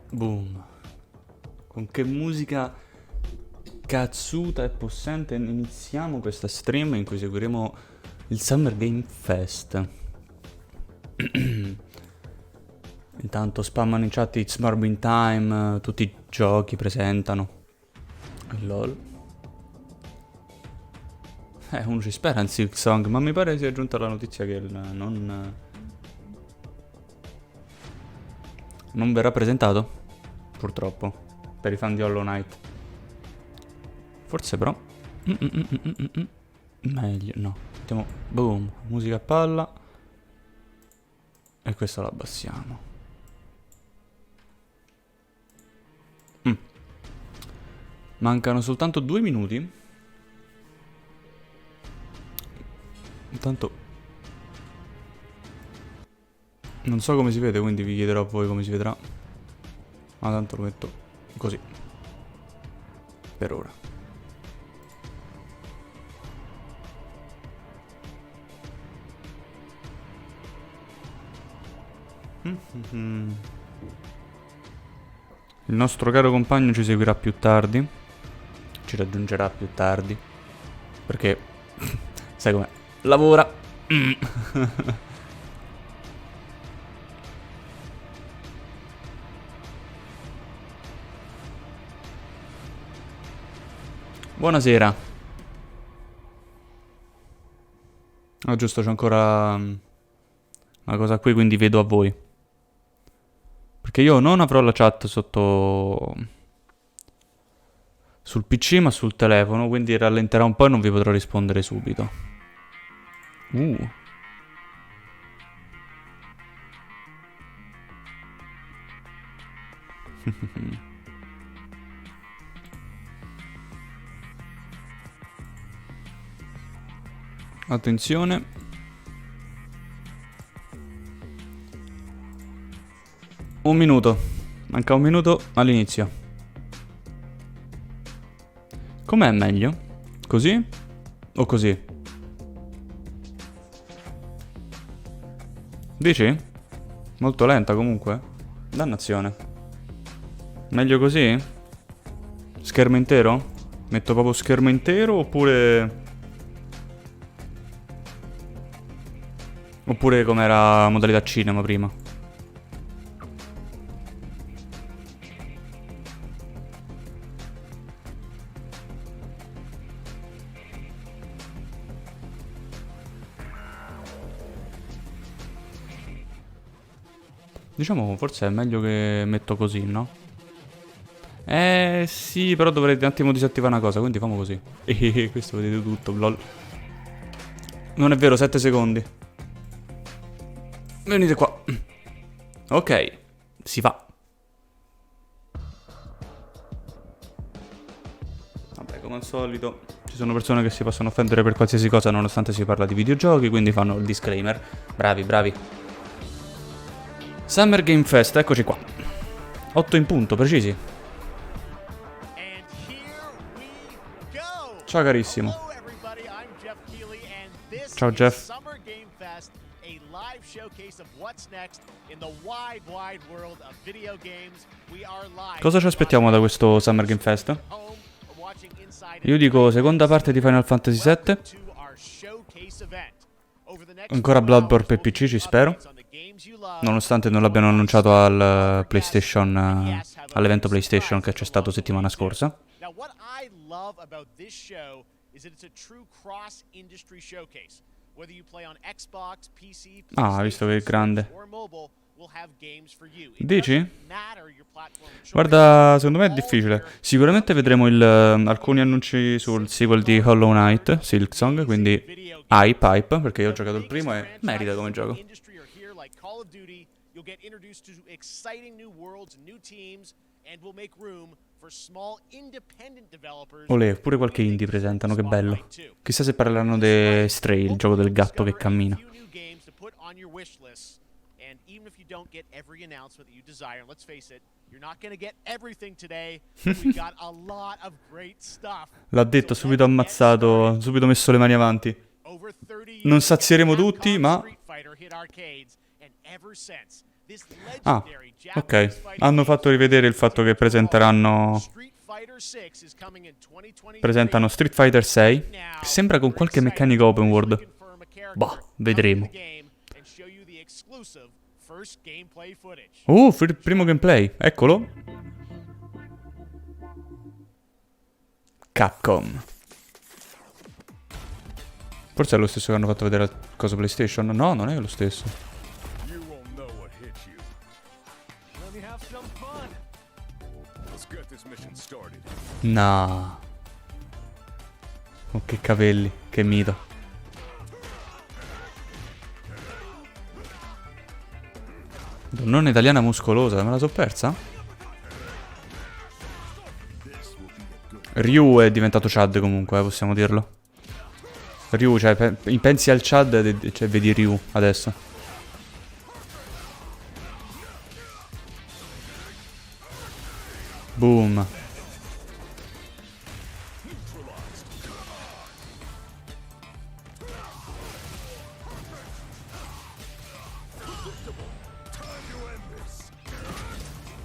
Boom. Con che musica cazzuta e possente iniziamo questa stream in cui seguiremo il Summer Game Fest. Intanto spammano in chat It's Morbin Time, tutti i giochi presentano. LOL. Uno ci spera in Silksong, ma mi pare sia giunta la notizia che non verrà presentato, purtroppo, per i fan di Hollow Knight. Forse però meglio, no. Mettiamo, boom, musica a palla. E questo lo abbassiamo. Mancano soltanto 2 minuti. Intanto non so come si vede, quindi vi chiederò a voi come si vedrà. Ma tanto lo metto così per ora. Il nostro caro compagno ci seguirà più tardi. Ci raggiungerà più tardi. Perché sai com'è? Lavora. Buonasera. Ah, giusto, c'è ancora una cosa qui, quindi vedo a voi. Perché io non avrò la chat sotto sul PC ma sul telefono, quindi rallenterà un po' e non vi potrò rispondere subito. Attenzione. Un minuto. Manca un minuto all'inizio. Com'è meglio? Così? O così? Dici? Molto lenta comunque. Dannazione. Meglio così? Schermo intero? Metto proprio schermo intero oppure... Oppure com'era modalità cinema prima? Diciamo forse è meglio che metto così, no? Sì, però dovrei un attimo disattivare una cosa, quindi famo così. Questo vedete tutto, lol. Non è vero, 7 secondi. Venite qua. Ok, si fa. Vabbè, come al solito, ci sono persone che si possono offendere per qualsiasi cosa nonostante si parla di videogiochi, quindi fanno il disclaimer. Bravi, bravi. Summer Game Fest, eccoci qua. 8 in punto, precisi. Ciao carissimo. Ciao Jeff. Cosa ci aspettiamo da questo Summer Game Fest? Io dico seconda parte di Final Fantasy VII. Ancora Bloodborne per PC, ci spero. Nonostante non l'abbiano annunciato al PlayStation, all'evento PlayStation che c'è stato settimana scorsa. Ah, visto che è grande. Dici? Guarda, secondo me è difficile. Sicuramente vedremo alcuni annunci sul sequel di Hollow Knight, Silksong, quindi hype, perché io ho giocato il primo e merita come gioco. Olè, pure qualche indie presentano, che bello. Chissà se parleranno di Stray, il gioco del gatto che cammina. L'ha detto, subito ammazzato, subito messo le mani avanti. Non sazieremo tutti, ma Ah, ok. Hanno fatto rivedere il fatto che presentano Street Fighter 6, che sembra con qualche meccanica open world. Boh, vedremo. Primo gameplay, eccolo. Capcom. Forse è lo stesso che hanno fatto vedere al coso PlayStation? No, non è lo stesso. No. Oh, che capelli, che mito. Donnona italiana muscolosa, me la so persa? Ryu è diventato Chad comunque, possiamo dirlo. Ryu, cioè, pensi al Chad, cioè, vedi Ryu adesso. Boom.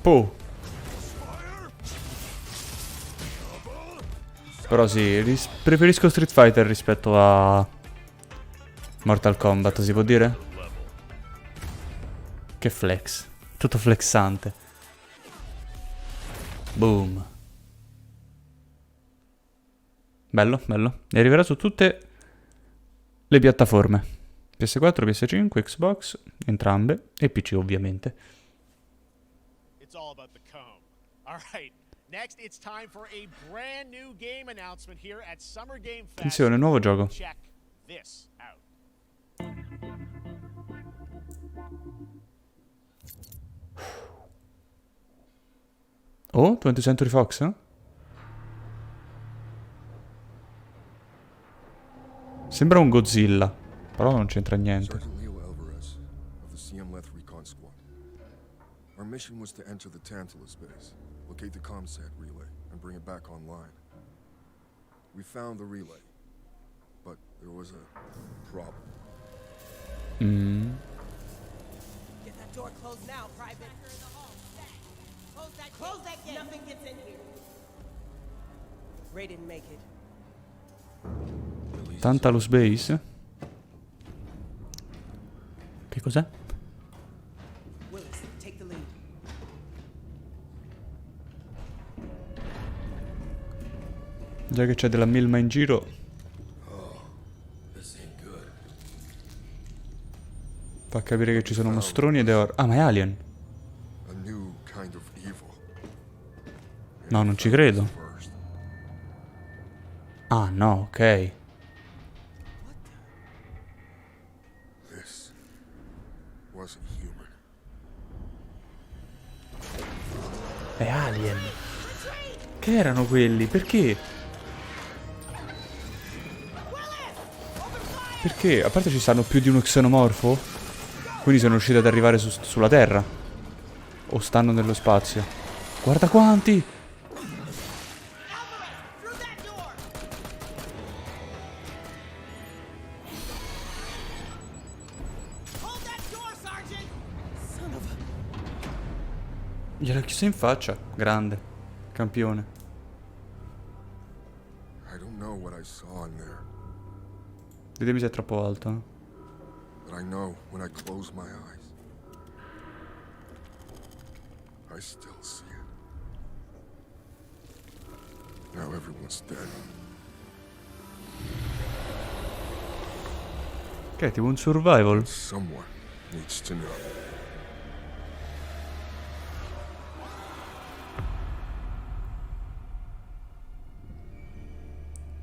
Puh. Però sì, preferisco Street Fighter rispetto a Mortal Kombat, si può dire? Che flex. Tutto flexante. Boom. Bello, bello. E arriverà su tutte le piattaforme. PS4, PS5, Xbox, entrambe. E PC ovviamente. It's all about the comb. All right. Next, it's time for a brand new game announcement here at Summer Game Fest. Attenzione, nuovo gioco. Check this out. Oh, 20th Century Fox? Eh? Sembra un Godzilla, però non c'entra niente. Our mission was to enter the Tantalus base, locate the comsat relay, and bring it back online. We found the relay, but there was a problem. Get that door closed now, Private. Close that gate. Nothing gets in here. Ray didn't make it. Tantalus base? Che cos'è? Già che c'è della milma in giro. Fa capire che ci sono mostroni ed è ah, ma è Alien. No, non ci credo. Ah, no, ok. È Alien. Che erano quelli? Perché? Perché? A parte ci stanno più di uno xenomorfo? Quindi sono riusciti ad arrivare sulla Terra? O stanno nello spazio? Guarda quanti! Gliel'ho chiuso in faccia. Grande. Campione. Ditemi se è troppo alto. But I know when I close my eyes, I still see it. Now everyone's dead. Che è tipo un survival? Someone needs to know.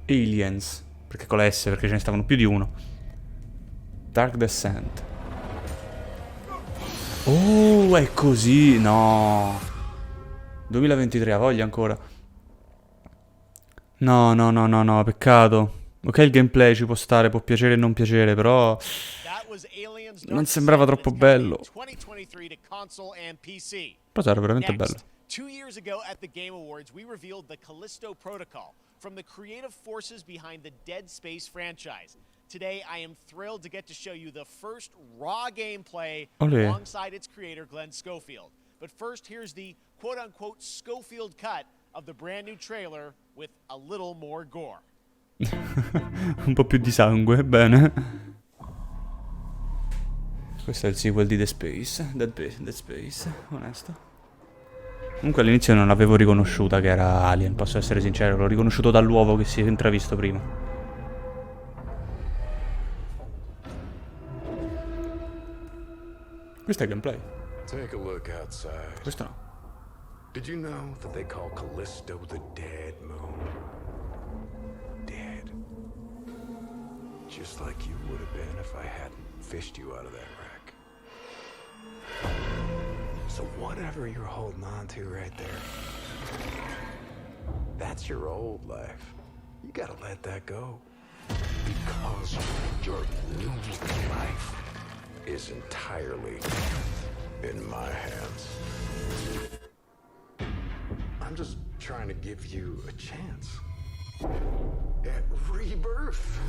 Aliens. Perché con la S? Perché ce ne stavano più di uno. Dark Descent. Oh, è così. No. 2023, ha voglia ancora. No, no, no, no, no, peccato. Ok, il gameplay ci può stare, può piacere e non piacere, però non sembrava troppo bello. Però sarà veramente bello. 2 years ago at the Game Awards, we revealed the Callisto Protocol from the creative forces behind the Dead Space franchise. Today, I am thrilled to get to show you the first raw gameplay Olè. alongside its creator, Glenn Schofield. But first, here's the quote-unquote Schofield cut of the brand new trailer with a little more gore. Un po' più di sangue, bene. Questo è il sequel di Dead Space, onesto. Comunque all'inizio non l'avevo riconosciuta che era Alien, posso essere sincero, l'ho riconosciuto dall'uovo che si è intravisto prima. Questo è gameplay. Take a look outside. Questo no. Did you know that they call Callisto the dead moon? Dead. Just like you would have been if I hadn't fished you out of that wreck. So whatever you're holding on to right there, that's your old life. You gotta let that go. Because your new life is entirely in my hands. I'm just trying to give you a chance at rebirth.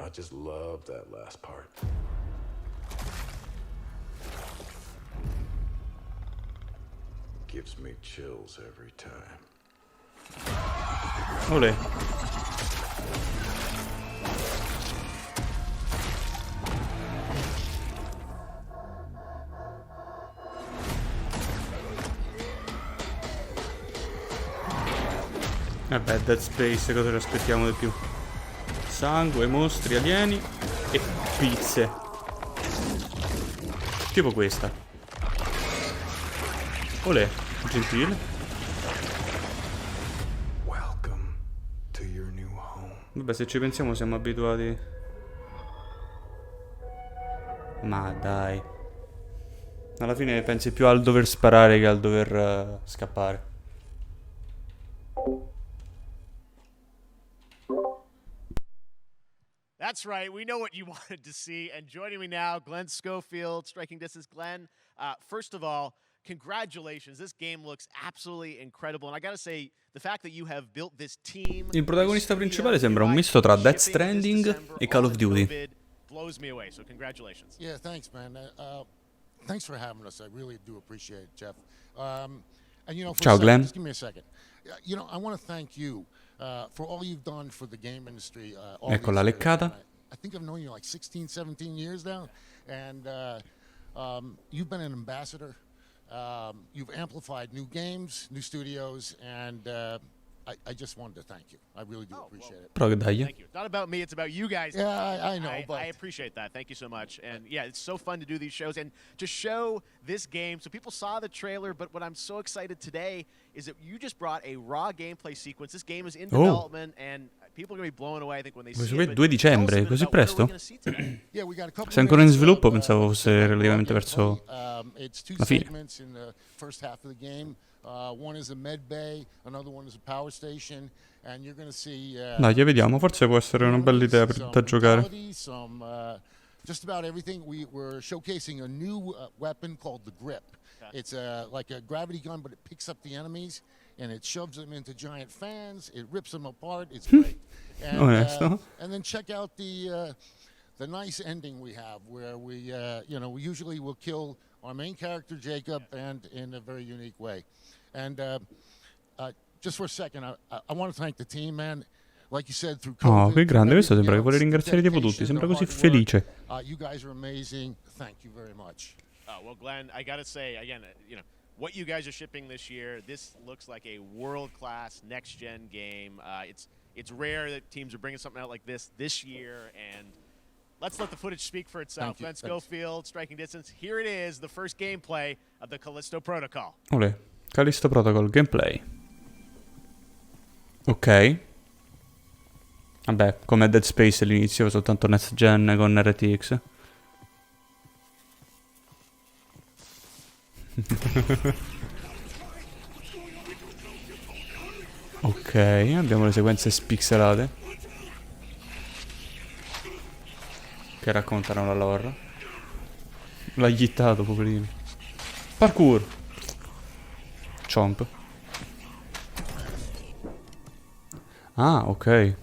I just love that last part. Gives me chills every time. Olè. Vabbè, Dead Space, cosa ci aspettiamo di più? Sangue, mostri, alieni e pizze. Tipo questa. Olè, gentile. Welcome to your new home. Vabbè, se ci pensiamo siamo abituati. Ma dai. Alla fine pensi più al dover sparare che al dover scappare. That's right. We know what you wanted to see. And joining me now, Glenn Schofield, Striking Distance. Glenn, first of all, congratulations. This game looks absolutely incredible. And I got to say, the fact that you have built this team... Il protagonista principale sembra un misto tra Death Stranding e Call of Duty. Blows me away. So congratulations. Yeah, thanks, man. Thanks for having us. I really do appreciate it, Jeff. And you know, for Ciao, a second, Glenn. just give me a second. You know, I want to thank you for all you've done for the game industry. All Ecco these la years. leccata. I think I've known you like 16, 17 years now, and you've been an ambassador. You've amplified new games, new studios, and I just wanted to thank you. I really do appreciate it. Però che dai. Thank you. It's not about me, it's about you guys. Yeah, I know, but I appreciate that. Thank you so much. And yeah, it's so fun to do these shows and to show this game. So people saw the trailer, but what I'm so excited today is that you just brought a raw gameplay sequence. This game is in development and people are going to be blown away, I think, when they see it. 2 dicembre, così presto? yeah, we got a couple Sei ancora in minutes sviluppo, of, pensavo fosse relativamente verso it's two la fine. segments in the first half of the game. One is a med bay, another one is a power station, and you're going to see Dai, vediamo, forse può essere una bella idea da giocare. Just about everything. We're showcasing a new weapon called the grip. It's like a gravity gun, but it picks up the enemies and it shoves them into giant fans. It rips them apart. It's great. And then check out the nice ending we have, where we usually will kill our main character Jacob, and in a very unique way. And just for a second, I want to thank the team, man. Like you said, through COVID, Oh, che grande, questo sembra che vuole ringraziare tipo tutti, sembra così felice. You guys are amazing. Thank you very much. Well, Glenn, I got to say, again, what you guys are shipping this year, this looks like a world-class next-gen game. It's rare that teams are bringing something out like this year, and let's let the footage speak for itself. Glenn Schofield, Striking Distance. Here it is, the first gameplay of the Callisto Protocol. Olè, Callisto Protocol, gameplay. Ok. Vabbè, come Dead Space all'inizio, soltanto next gen con RTX. Ok, abbiamo le sequenze spixelate che raccontano la lore. L'ha ghittato, poverino. Parkour. Chomp. Ah, ok.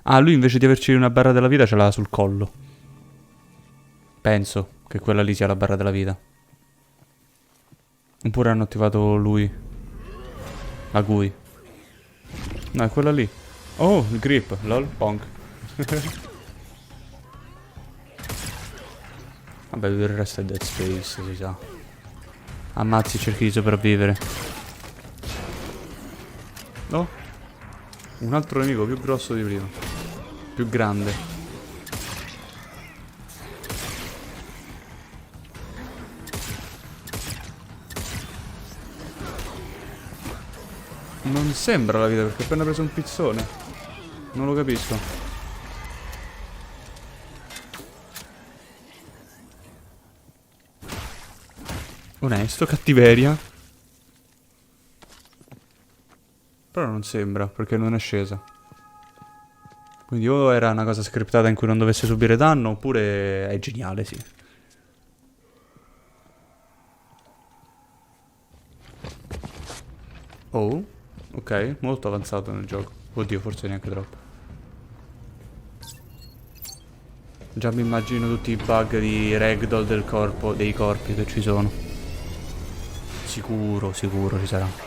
Ah, lui invece di averci una barra della vita ce l'ha sul collo. Penso che quella lì sia la barra della vita. Oppure hanno attivato lui. La GUI. No, è quella lì. Oh, il grip. Lol, bonk. Vabbè, tutto il resto è Dead Space, si sa. Ammazzi, cerchi di sopravvivere. Oh. Un altro nemico più grosso di prima. Più grande. Non sembra la vita perché ha appena preso un pizzone. Non lo capisco. Onesto, cattiveria. Però non sembra perché non è scesa. Quindi o era una cosa scriptata in cui non dovesse subire danno, oppure è geniale, sì. Oh, ok, molto avanzato nel gioco. Oddio, forse neanche troppo. Già mi immagino tutti i bug di ragdoll del corpo, dei corpi che ci sono. Sicuro, sicuro ci sarà.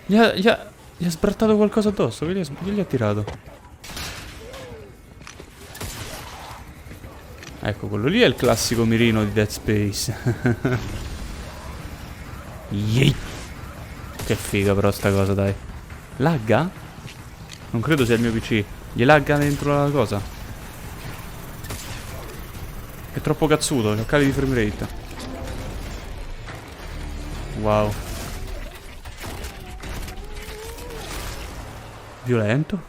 Gli ha sbrattato qualcosa addosso, che gli ha tirato? Ecco, quello lì è il classico mirino di Dead Space. Yay! Che figa però sta cosa, dai. Lagga? Non credo sia il mio PC. Gli lagga dentro la cosa. È troppo cazzuto, c'ho cali di frame rate. Wow. Violento?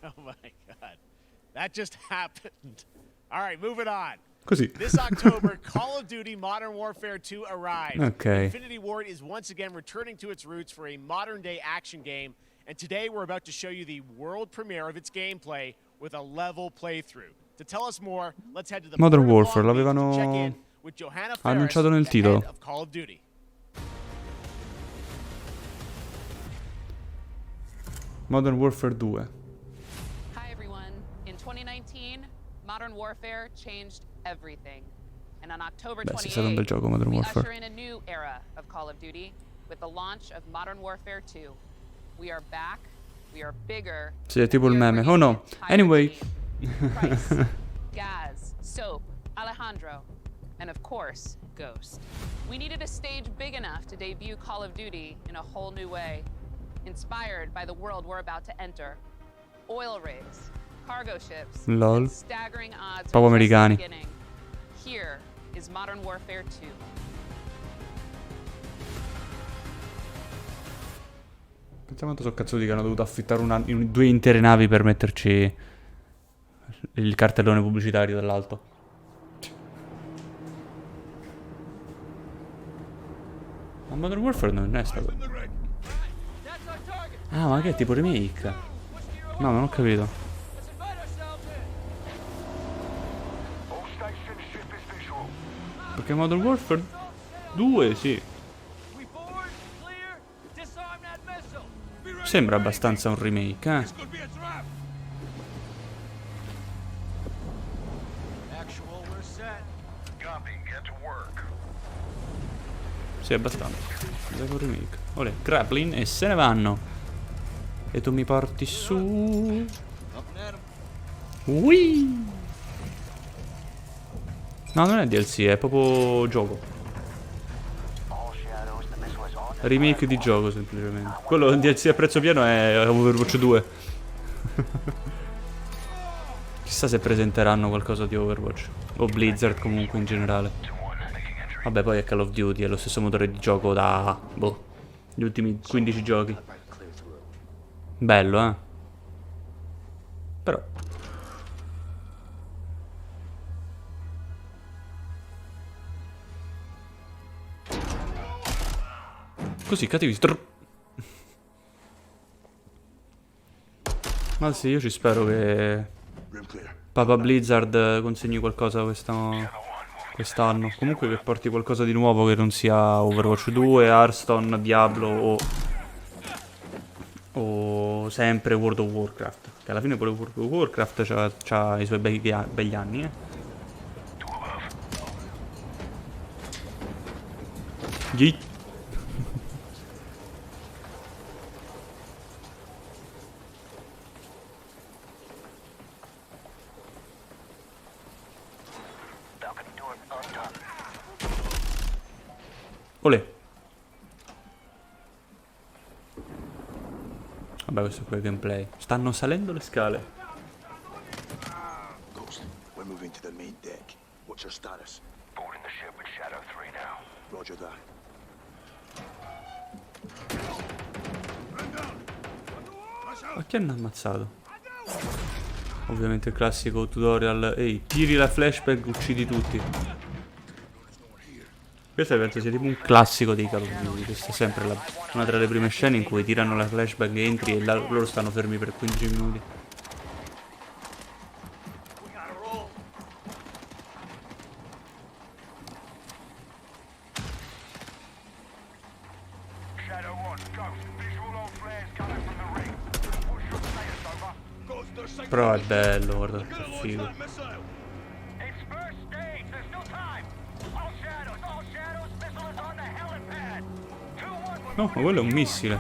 Oh my god. That just happened. All right, moving on. Così. This October, Call of Duty Modern Warfare 2 arrives. Okay. Infinity Ward is once again returning to its roots for a modern-day action game, and today we're about to show you the world premiere of its gameplay with a level playthrough. To tell us more, let's head to the Modern port of Warfare, Long Beach to l'avevano check in with Johanna Ferris, annunciato nel the titolo. head of Call of Duty. Modern Warfare 2. Hi everyone. In 2019, Modern Warfare changed everything. And on October Beh, sì, è stato un bel 28th, gioco Modern we Warfare. usher in a new era of Call of Duty with the launch of Modern Warfare 2. We are back. We are bigger. Sì, è tipo and il we are meme. bringing Oh no. the entire Anyway. team. Price, Gaz, Soap, Alejandro, and of course, Ghost. We needed a stage big enough to debut Call of Duty in a whole new way, inspired by the world we're about to enter. Oil rigs, cargo ships, Lol. and staggering odds Proprio are just the americani. beginning. Here is Modern Warfare 2. Pensa quanto sono cazzuti che hanno dovuto affittare due intere navi per metterci il cartellone pubblicitario dall'alto. Ma Modern Warfare non è stato. Ah, ma che è tipo remake? No, non ho capito. Perché Modern Warfare 2, sì. Sembra abbastanza un remake, eh. Sì, abbastanza. Devo un remake. Olè, grappling e se ne vanno. E tu mi porti su. Ui. No, non è DLC, è proprio gioco. Remake di gioco semplicemente. Quello DLC a prezzo pieno è Overwatch 2. Chissà se presenteranno qualcosa di Overwatch. O Blizzard comunque in generale. Vabbè, poi è Call of Duty, è lo stesso motore di gioco da, boh, gli ultimi 15 giochi. Bello, eh. Però. Così, cattivi. Ma sì, io ci spero che Papa Blizzard consegni qualcosa quest'anno. Comunque che porti qualcosa di nuovo che non sia Overwatch 2, Hearthstone, Diablo o sempre World of Warcraft. Che alla fine pure World of Warcraft c'ha i suoi begli anni, eh. Yeet. Olè. Vabbè, questo qui è gameplay. Stanno salendo le scale. Ghost, we're moving to the main deck. What's your status? Boarding the ship with Shadow 3 now. Roger that. Ma chi hanno ammazzato? Ovviamente il classico tutorial. Ehi, tiri la flashbang, uccidi tutti. Questo penso sia tipo un classico dei Call of Duty. Questa è sempre una tra le prime scene in cui tirano la flashbang, entri e loro stanno fermi per 15 minuti. Shadow 1, Ghost. Visual on flares coming from the ring. What's your status, over? Ghost, they're sinking. Però è bello, guarda che figo. It's first stage. There's no time. All shadows. Missile is on the helipad. 2-1. No, ma quello è un missile.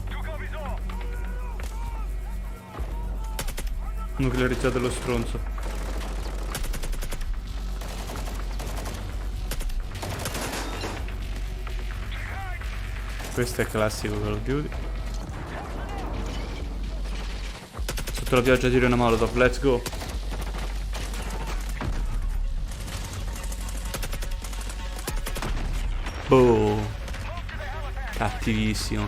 Two copies all. Nuclearizzato dello stronzo. Questo è classico Call of Duty. Sotto la pioggia tiro una molotov, let's go. Boh. Cattivissimo.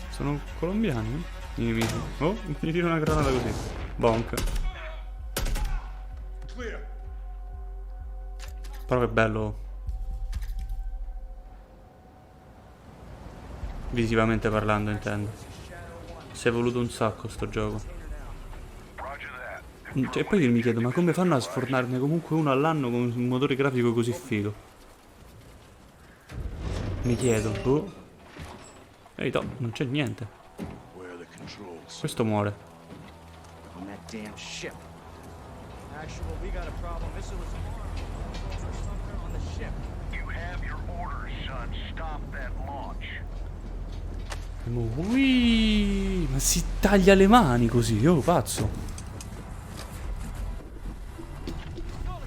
Sono colombiani? I nemici. Oh, mi tiro una granata così. Bonk. Però che bello. Visivamente parlando, intendo. Si è evoluto un sacco sto gioco. Cioè, poi io mi chiedo, ma come fanno a sfornarne comunque uno all'anno con un motore grafico così figo? Mi chiedo, boh. Ehi, non c'è niente. Where are the controls? Questo muore. On that damn ship. Actual, we got a problem. Missile is somewhere on the ship. You have your orders, son. Stop that launch. Ui, ma si taglia le mani così, oh pazzo.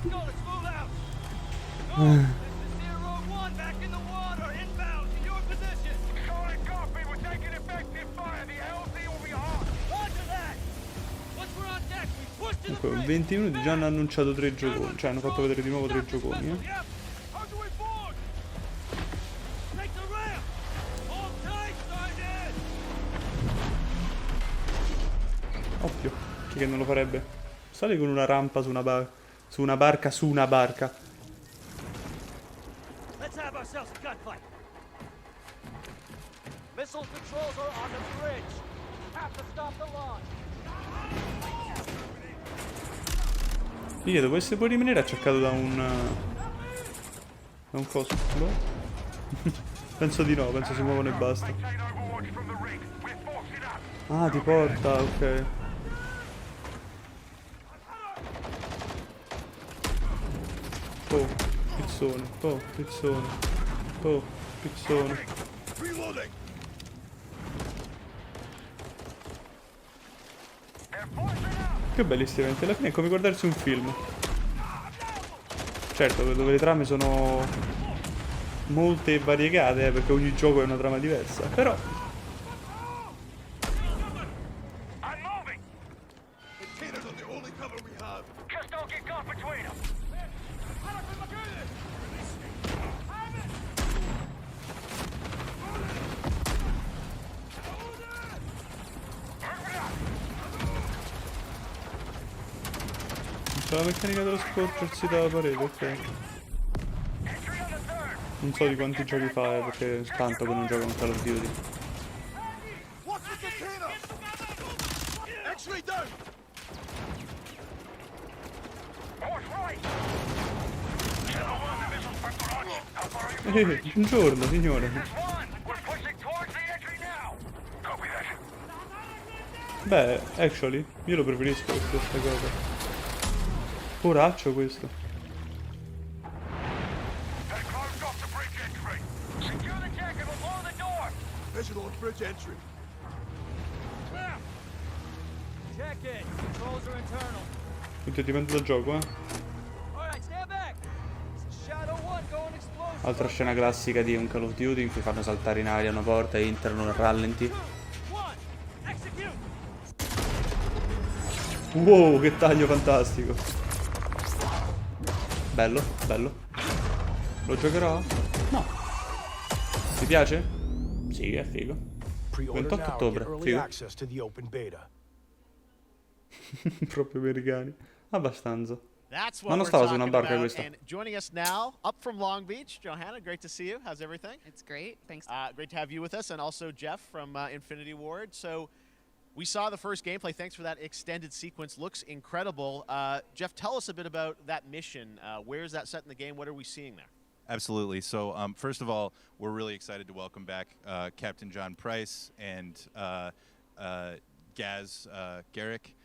Let's move out. Go! This is 0-1 back in the water. Inbound to your position. Solid copy. We're taking effective fire. The LZ will be hot. Roger that. Once we're on deck, we push to the Comunque, in bridge. 20 minuti già hanno annunciato 3 gioconi. Cioè hanno fatto vedere di nuovo 3 gioconi, Yep. How do we board? Take the ramp. Hold tight, Sergeant. Ovvio, chi che non lo farebbe? Sali con una rampa su una barca. Let's have ourselves a gunfight. Missile controls are on the bridge. Have to stop the launch. Gli chiedo, può essere poi rimanere acciaccato da un coso? Boh. Penso di no, penso si muovono e basta. Maintain overwatch from the rig. We're forcing up. Ah, ti porta, ok. Oh, pizzone, oh, pizzone, oh, pizzone. Reloading! Che belli sti eventi, alla fine è come guardarsi un film. Certo, dove le trame sono molte e variegate, perché ogni gioco è una trama diversa, però... I'm moving. Containers are the only cover we have. Just don't get caught between them. C'è la meccanica dello sporgersi dalla parete, ok. Non so di quanti giochi fa, perché è tanto che non gioco un Call of Duty. What's with the container? Actually done. Buongiorno signore. Beh, actually, io lo preferisco per questa cosa. Poraccio questo. Visual on bridge entry. Check it. Controls are internal. Tutto dipende dal gioco, eh. Alright, stand back. Shadow 1 going explosive. Altra scena classica di un Call of Duty in cui fanno saltare in aria una porta e entrano nel rallenti. 1. Execute. Wow, che taglio fantastico. Bello, bello. Lo giocherò? No. Ti piace? Sì, è figo. Pre-order 28 now and get ottobre, early figo. access to the open beta. Proprio americani. Abbastanza. That's Ma what non we're stava su una talking barca about. questa. And joining us now, up from Long Beach, Johanna, great to see you. How's everything? It's great. Thanks. Great to have you with us, and also Jeff from Infinity Ward. So we saw the first gameplay. Thanks for that extended sequence. Looks incredible. Jeff, tell us a bit about that mission. Where is that set in the game? What are we seeing there? Absolutely. So first of all, we're really excited to welcome back Captain John Price and Gaz Garrick.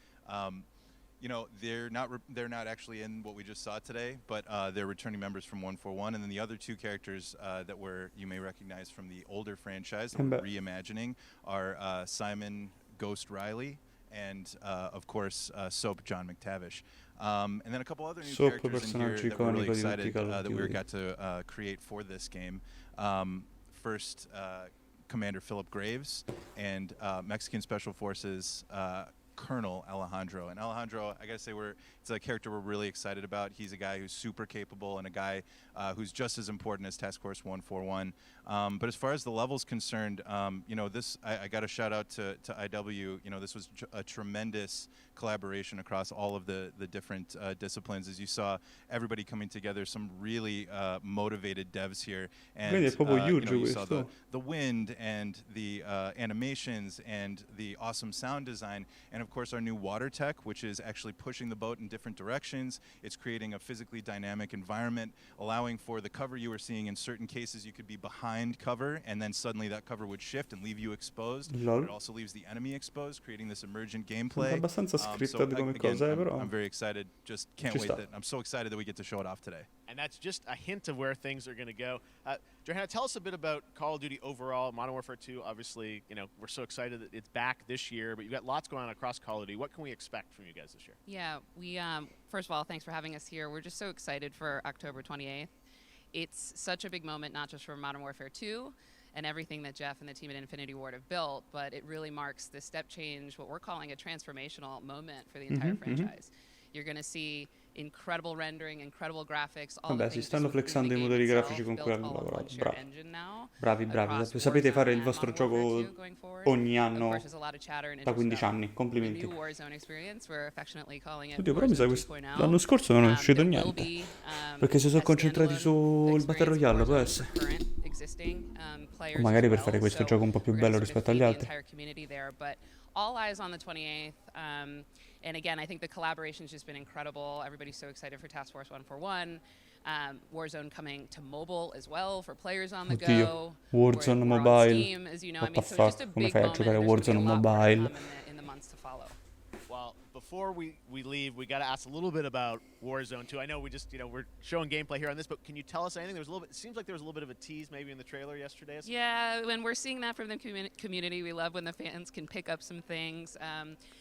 You know, they're not actually in what we just saw today, but they're returning members from 141, and then the other two characters that you may recognize from the older franchise that we're reimagining are Simon Ghost Riley and of course Soap John McTavish. And then a couple other new Soap characters in here that we're really excited that we got to create for this game. First, Commander Philip Graves and Mexican Special Forces Colonel Alejandro. And Alejandro, I gotta say, it's a character we're really excited about. He's a guy who's super capable and a guy who's just as important as Task Force 141. But as far as the level's concerned, you know, I got to shout out to IW. You know, this was a tremendous collaboration across all of the different disciplines. As you saw, everybody coming together, some really motivated devs here. And you saw the wind and the animations and the awesome sound design, and of course our new water tech, which is actually pushing the boat in different directions. It's creating a physically dynamic environment, allowing for the cover you were seeing. In certain cases, you could be behind cover, and then suddenly that cover would shift and leave you exposed. It also leaves the enemy exposed, creating this emergent gameplay. I'm very excited. Just can't wait. I'm so excited that we get to show it off today. And that's just a hint of where things are going to go. Johanna, tell us a bit about Call of Duty overall. Modern Warfare 2, obviously, you know, we're so excited that it's back this year, but you've got lots going on across Call of Duty. What can we expect from you guys this year? Yeah, we first of all, thanks for having us here. We're just so excited for October 28th. It's such a big moment, not just for Modern Warfare 2 and everything that Jeff and the team at Infinity Ward have built, but it really marks the step change, what we're calling a transformational moment for the entire franchise. You're going to see incredible rendering, incredible graphics. Vabbè, si stanno flexando i motori grafici con cui hanno lavorato. Bravi. Bravi. Sapete fare il vostro gioco ogni anno da 15 anni. Complimenti. Oddio, però mi sa che l'anno scorso non è uscito niente. Perché si sono concentrati sul Battle Royale, può essere. O magari per fare questo gioco un po' più bello rispetto agli altri. All eyes on the 28th. And again, I think the collaboration's just been incredible. Everybody's so excited for Task Force 141. Warzone coming to mobile as well for players on the go. Warzone mobile. Steam, as you know. What the So fuck? just a Come big fai a moment. giocare a There's gonna Warzone be a lot more to mobile? come in the months to follow. Well, before we leave, we got to ask a little bit about Warzone 2. I know we just, you know, we're showing gameplay here on this, but can you tell us anything? There was a little bit. It seems like there was a little bit of a tease maybe in the trailer yesterday. Yeah, when we're seeing that from the community, we love when the fans can pick up some things,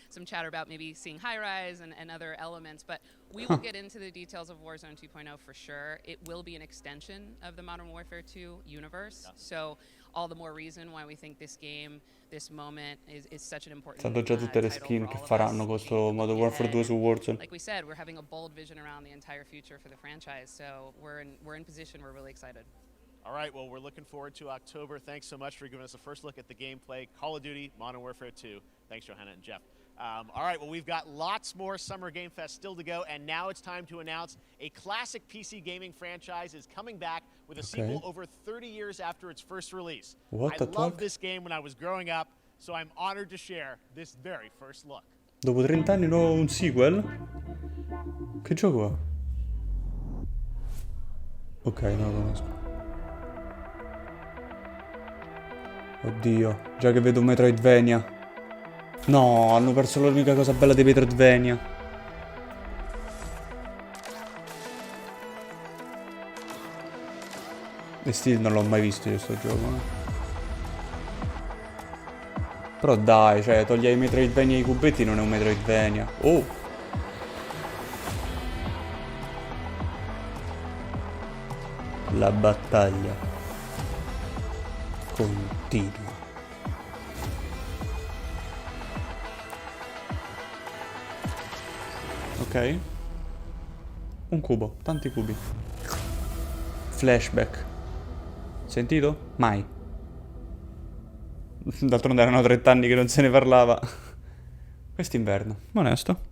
some chatter about maybe seeing high rise and other elements. But we will get into the details of Warzone 2.0 for sure. It will be an extension of the Modern Warfare 2 universe. So all the more reason why we think this game, this moment is such an important Sanno già tutte le skin che faranno con questo Modern Warfare 2 su Warzone. Like we said, we're having a bold vision around the entire future for the franchise. So we're in position. We're really excited. All right, well, we're looking forward to October. Thanks so much for giving us a first look at the gameplay. Call of Duty, Modern Warfare 2. Thanks, Johanna and Jeff. All right, well, we've got lots more Summer Game Fest still to go, and now it's time to announce a classic PC gaming franchise is coming back with a sequel over 30 years after its first release. What the I loved fuck? this game when I was growing up, so I'm honored to share this very first look. Dopo 30 anni nuovo un sequel? Che gioco è? Ok, non lo conosco. Oddio, già che vedo un Metroidvania. No, hanno perso l'unica cosa bella dei Metroidvania. E sì, non l'ho mai visto io sto gioco, Però dai, cioè, togli i Metroidvania e i cubetti, non è un Metroidvania. Oh! La battaglia continua. Ok. Un cubo, tanti cubi. Flashback. Sentito? Mai. D'altronde erano 30 anni che non se ne parlava. Quest'inverno. Onesto.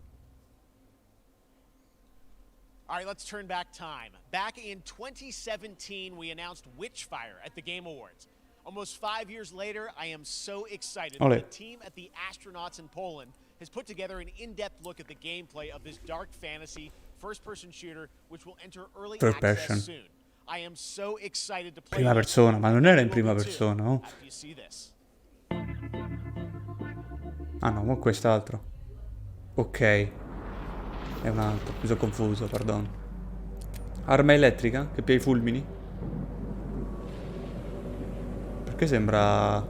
All right, let's turn back time. Back in 2017, we announced Witchfire at the Game Awards. Almost 5 years later, I am so excited that the team at the Astronauts in Poland has put together an in-depth look at the gameplay of this dark fantasy first-person shooter, which will enter early access soon. I am so excited to play. Prima persona, ma non era in prima persona, no? After you see this. Ah no, ma quest'altro. Ok. È un altro, mi sono confuso, perdono. Arma elettrica? Che pia i fulmini? Perché sembra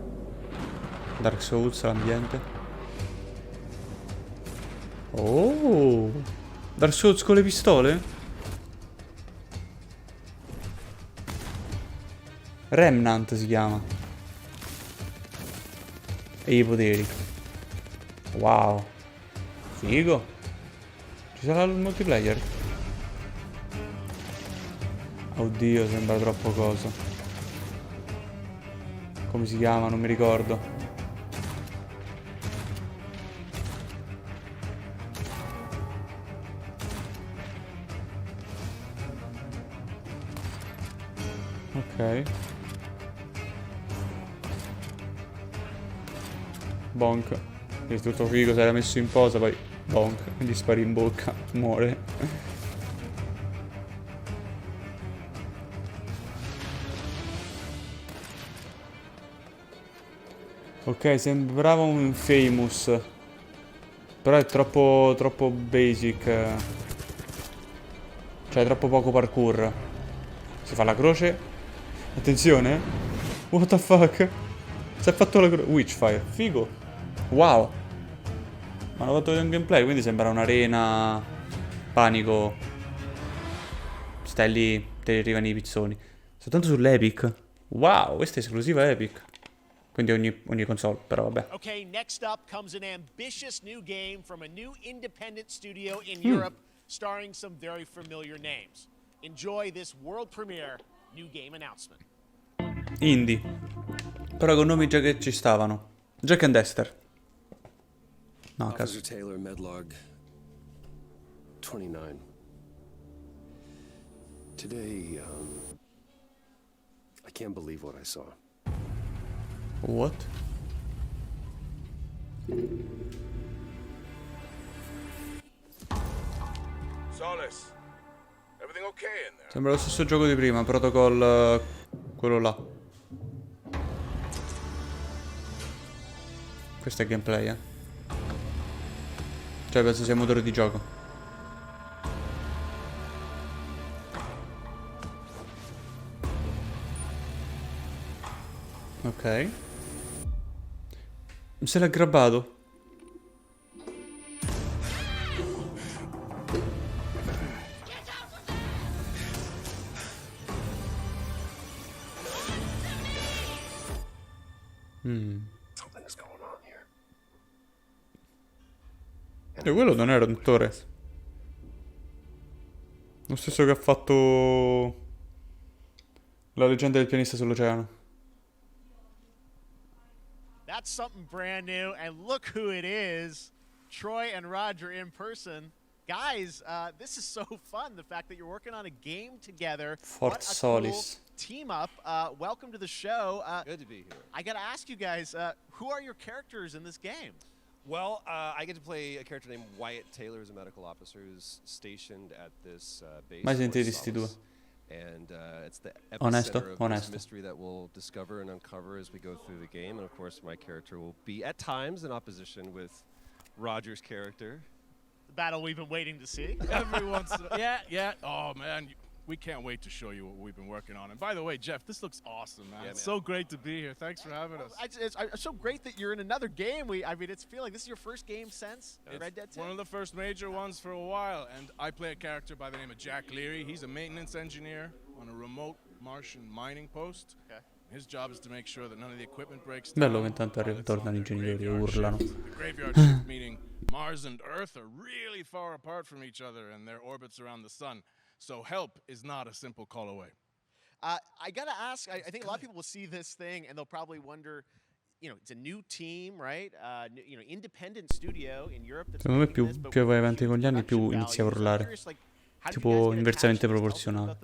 Dark Souls l'ambiente? Oh! Dark Souls con le pistole? Remnant si chiama. E i poteri. Wow. Figo. Ci sarà il multiplayer? Oddio, sembra troppo cosa. Come si chiama? Non mi ricordo. Ok. Bonk. È tutto figo, si era messo in posa, poi bonk, gli spari in bocca, muore. Ok, sembrava un Famous. Però è troppo basic. Cioè, troppo poco parkour. Si fa la croce. Attenzione. What the fuck? Si è fatto la croce. Witchfire, figo. Wow. Ma hanno fatto vedere un gameplay, quindi sembra un'arena. Panico. Stai lì, ti arrivano i pizzoni. Soltanto sull'Epic. Wow, questa è esclusiva Epic. Quindi ogni console, però vabbè. Okay, next up comes an ambitious new game from a new independent studio in Europe, starring some very familiar names. Enjoy this world premiere new game announcement. Indie. Però con nomi già che ci stavano. Jack and Dexter. No, a caso. Officer Taylor, Medlog 29. Today, I can't believe what I saw. What? Solace, everything okay in there? Sembra lo stesso gioco di prima, Protocol, quello là. Questo è gameplay, Cioè penso sia motore di gioco. Ok. Se l'ha grabbato. Something's going on here. E quello non era un attore. Lo stesso che ha fatto La leggenda del pianista sull'oceano. That's something brand new, and look who it is. Troy and Roger in person. Guys, this is so fun. The fact that you're working on a game together. What a cool team up. Welcome to the show. Good to be here. I got to ask you guys, who are your characters in this game? Well, I get to play a character named Wyatt Taylor, who's a medical officer who's stationed at this base. Mai sentiti sti due? And it's the Onesto, epicenter of this mystery that we'll discover and uncover as we go through the game. And of course, my character will be at times in opposition with Roger's character. The battle we've been waiting to see. Every once in a yeah. Oh, man, we can't wait to show you what we've been working on. And by the way, Jeff, this looks awesome, man. It's so great to be here. Thanks for having us. It's so great that you're in another game. I mean, it's feeling this is your first game since Red Dead 2? One of the first major ones for a while. And I play a character by the name of Jack Leary. He's a maintenance engineer on a remote Martian mining post. Okay. His job is to make sure that none of the equipment breaks down. Bello che intanto tornano i genitori e urlano. The graveyard shift, meaning Mars and Earth are really far apart from each other and their orbits around the sun. So help is not a simple call away. I got to ask, I think a lot of people will see this thing and they'll probably wonder, it's a new team, right? Independent studio in Europe. Secondo me più vai avanti con gli anni più inizi a urlare. Tipo inversamente proporzionale.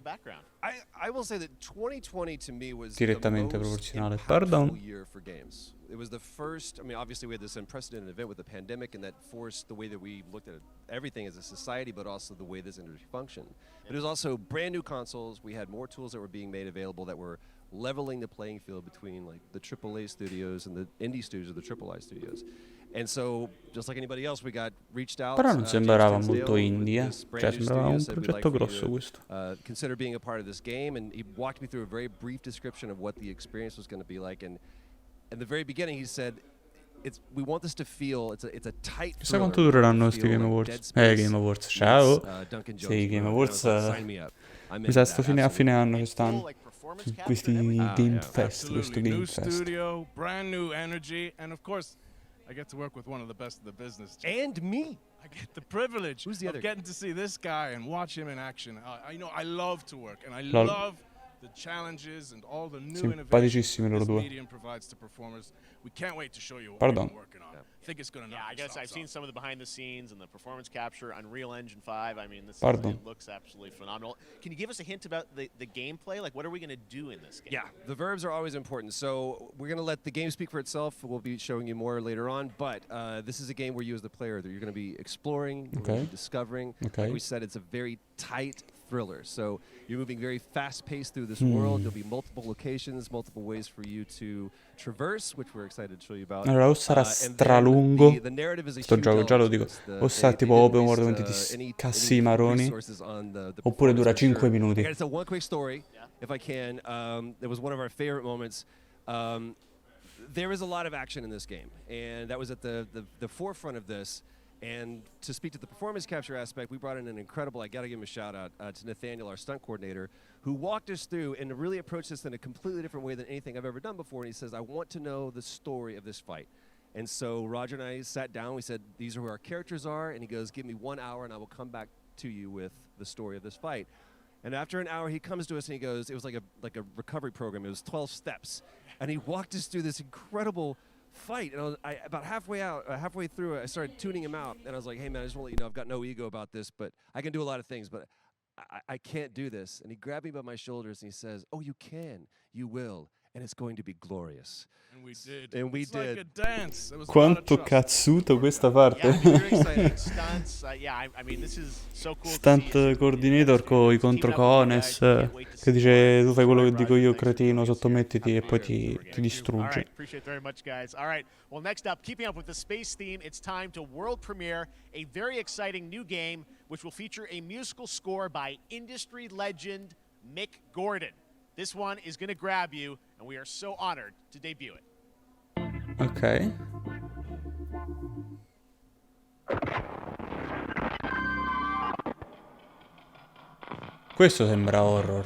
I will say that 2020 to me was Direttamente the most proporzionale. impactful year for games. It was the first, obviously we had this unprecedented event with the pandemic and that forced the way that we looked at everything as a society, but also the way this industry functioned. But it was also brand new consoles. We had more tools that were being made available that were leveling the playing field between like the AAA studios and the indie studios or the AAA studios. And so, just like anybody else, we got reached out. Però non sembrava molto indie, cioè sembrava un progetto grosso questo. Consider being a part of this game, and he walked me through a very brief description of what the experience was going to be like. And in the very beginning, he said, we want this to feel, it's a tight. Chissà quanto dureranno sti Game Awards. Game Awards, ciao. Sì, Game Awards. Mi sa sto a fine anno quest'anno. Questi Game Fest, questo Game new Fest. Studio, brand new energy, and of course, I get to work with one of the best of the business. And me. I get the privilege Who's the other? of getting to see this guy and watch him in action. I love to work, and I Lol. love the challenges and all the new Simpaticissimi innovations loro this due. medium provides to performers. We can't wait to show you what Pardon. we've been working on. I think it's going to I guess I've seen some of the behind the scenes and the performance capture, Unreal Engine 5. I mean, this Pardon. it looks absolutely phenomenal. Can you give us a hint about the gameplay? Like, what are we going to do in this game? Yeah, the verbs are always important. So we're going to let the game speak for itself. We'll be showing you more later on. But this is a game where you as the player, that you're going to be exploring, you're going to be discovering. Like we said, it's a very tight thriller. So you're moving very fast-paced through this world. There'll be multiple locations, multiple ways for you to traverse, which we're excited to show you about. Allora, o sarà stralungo, sto gioco già lo dico, o sarà tipo open world dove ti scassi i maroni, oppure dura 5 minuti. It's a one quick story, if I can. It was one of our favorite moments. There is a lot of action in this game, and that was at the forefront of this. And to speak to the performance capture aspect, we brought in an incredible, I got to give him a shout out to Nathaniel, our stunt coordinator, who walked us through and really approached this in a completely different way than anything I've ever done before. And he says, I want to know the story of this fight. And so Roger and I sat down, we said, these are who our characters are. And he goes, give me 1 hour and I will come back to you with the story of this fight. And after an hour, he comes to us and he goes, it was like a recovery program. It was 12 steps. And he walked us through this incredible fight, and about halfway through it, I started tuning him out, and I was like, hey man, I just want to let you know I've got no ego about this, but I can do a lot of things, but I can't do this. And he grabbed me by my shoulders and he says, oh, you can, you will, and it's going to be glorious. And we did. And we it's did. Like a dance. It was Quanto cazzuto questa parte. Stunts. I mean, this is so cool. Stunt coordinator con i controcones che dice tu fai quello che dico io, cretino, sottomettiti, e poi ti distrugge. Appreciate it very much, guys. All right. Well, next up, keeping up with the space theme, it's time to world premiere a very exciting new game which will feature a musical score by industry legend Mick Gordon. This one is going to grab you, and we are so honored to debut it. Ok. Questo sembra horror.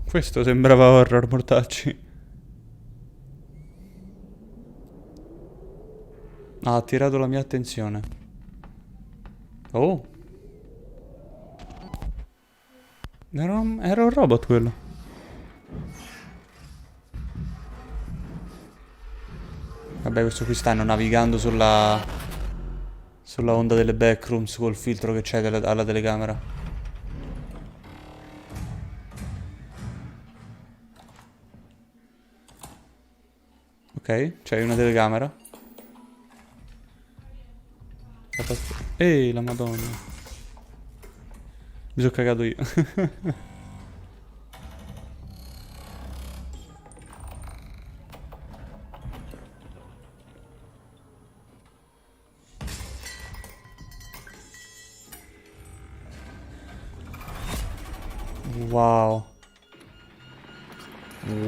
Questo sembrava horror, mortacci. Ha attirato la mia attenzione. Oh. Era un robot quello. Vabbè, questo qui stanno navigando sulla onda delle backrooms col filtro che c'è alla telecamera. Ok, c'è una telecamera. Ehi, la madonna. Mi sono cagato io. Wow.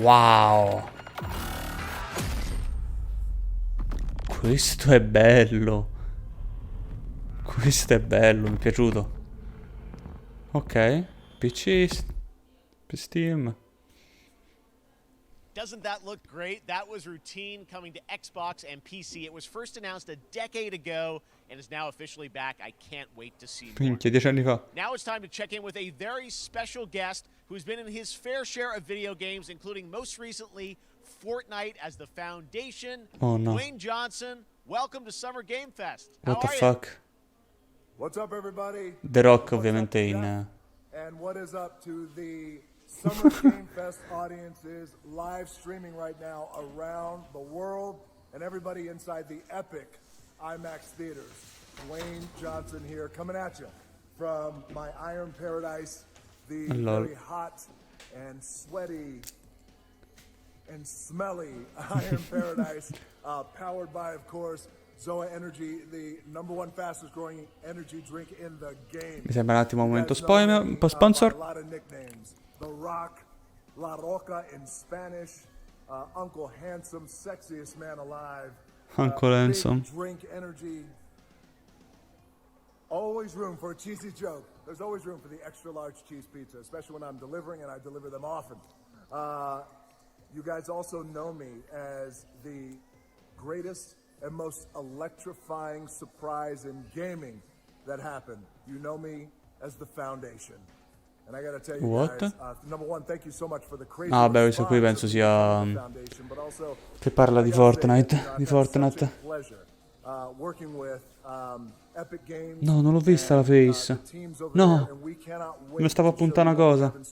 Wow. Questo è bello. Questo è bello, mi è piaciuto. Ok, PC, Steam. Doesn't that look great? That was routine coming to Xbox and PC. It was first announced a decade ago and is now officially back. I can't wait to see more. Minchia, 10 anni fa. Now it's time to check in with a very special guest who's been in his fair share of video games, including most recently Fortnite as the foundation. Oh no. Dwayne Johnson, welcome to Summer Game Fest. What the fuck? What's up, everybody? The Rock ovviamente in... And what is up to the Summer Game Fest audiences live streaming right now around the world and everybody inside the epic IMAX theaters. Dwayne Johnson here, coming at you from my Iron Paradise, the very hot and sweaty and smelly Iron Paradise, powered by, of course, Zoa Energy, the #1 fastest growing energy drink in the game. Mi sembra un attimo un momento spoiler, un po' sponsor. A lot of nicknames. The Rock, La Roca in Spanish, Uncle Handsome, sexiest man alive. Uncle Handsome. Drink energy. Always room for a cheesy joke. There's always room for the extra large cheese pizza, especially when I'm delivering, and I deliver them often. You guys also know me as the greatest and most electrifying surprise in gaming that happened. You know me as the Foundation. And I gotta tell you guys, #1, thank you so much for the crazy vabbè, questo qui penso sia che parla di Fortnite, No, non l'ho vista la face. No, mi stavo a puntare una cosa. And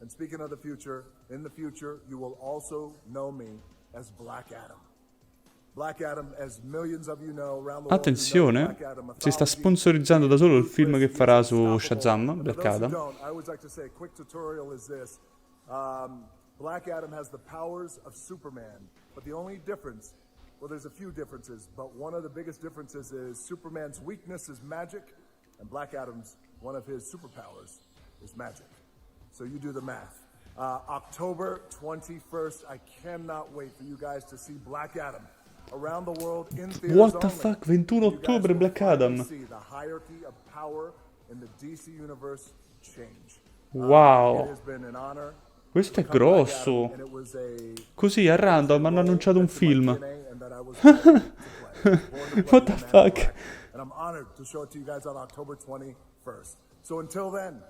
speaking of the future, in the future you will also know me as Black Adam. Black Adam, as millions of you know around the world. Attenzione, si sta sponsorizzando da solo il film che farà su Shazam, Black Adam. I always like to say a quick tutorial is this. Black Adam has the powers of Superman, but the only difference, well, there's a few differences, but one of the biggest differences is Superman's weakness is magic, and Black Adam's, one of his superpowers is magic. So you do the math. October 21st, I cannot wait for you guys to see Black Adam around the world in theaters. What the fuck, 21 ottobre Black Adam. See the hierarchy of power in the DC universe change. Wow. It has been an honor. Questo è grosso. Così a random hanno annunciato un film. What the fuck? And I'm honored to show it to you guys on October 21st. So until then,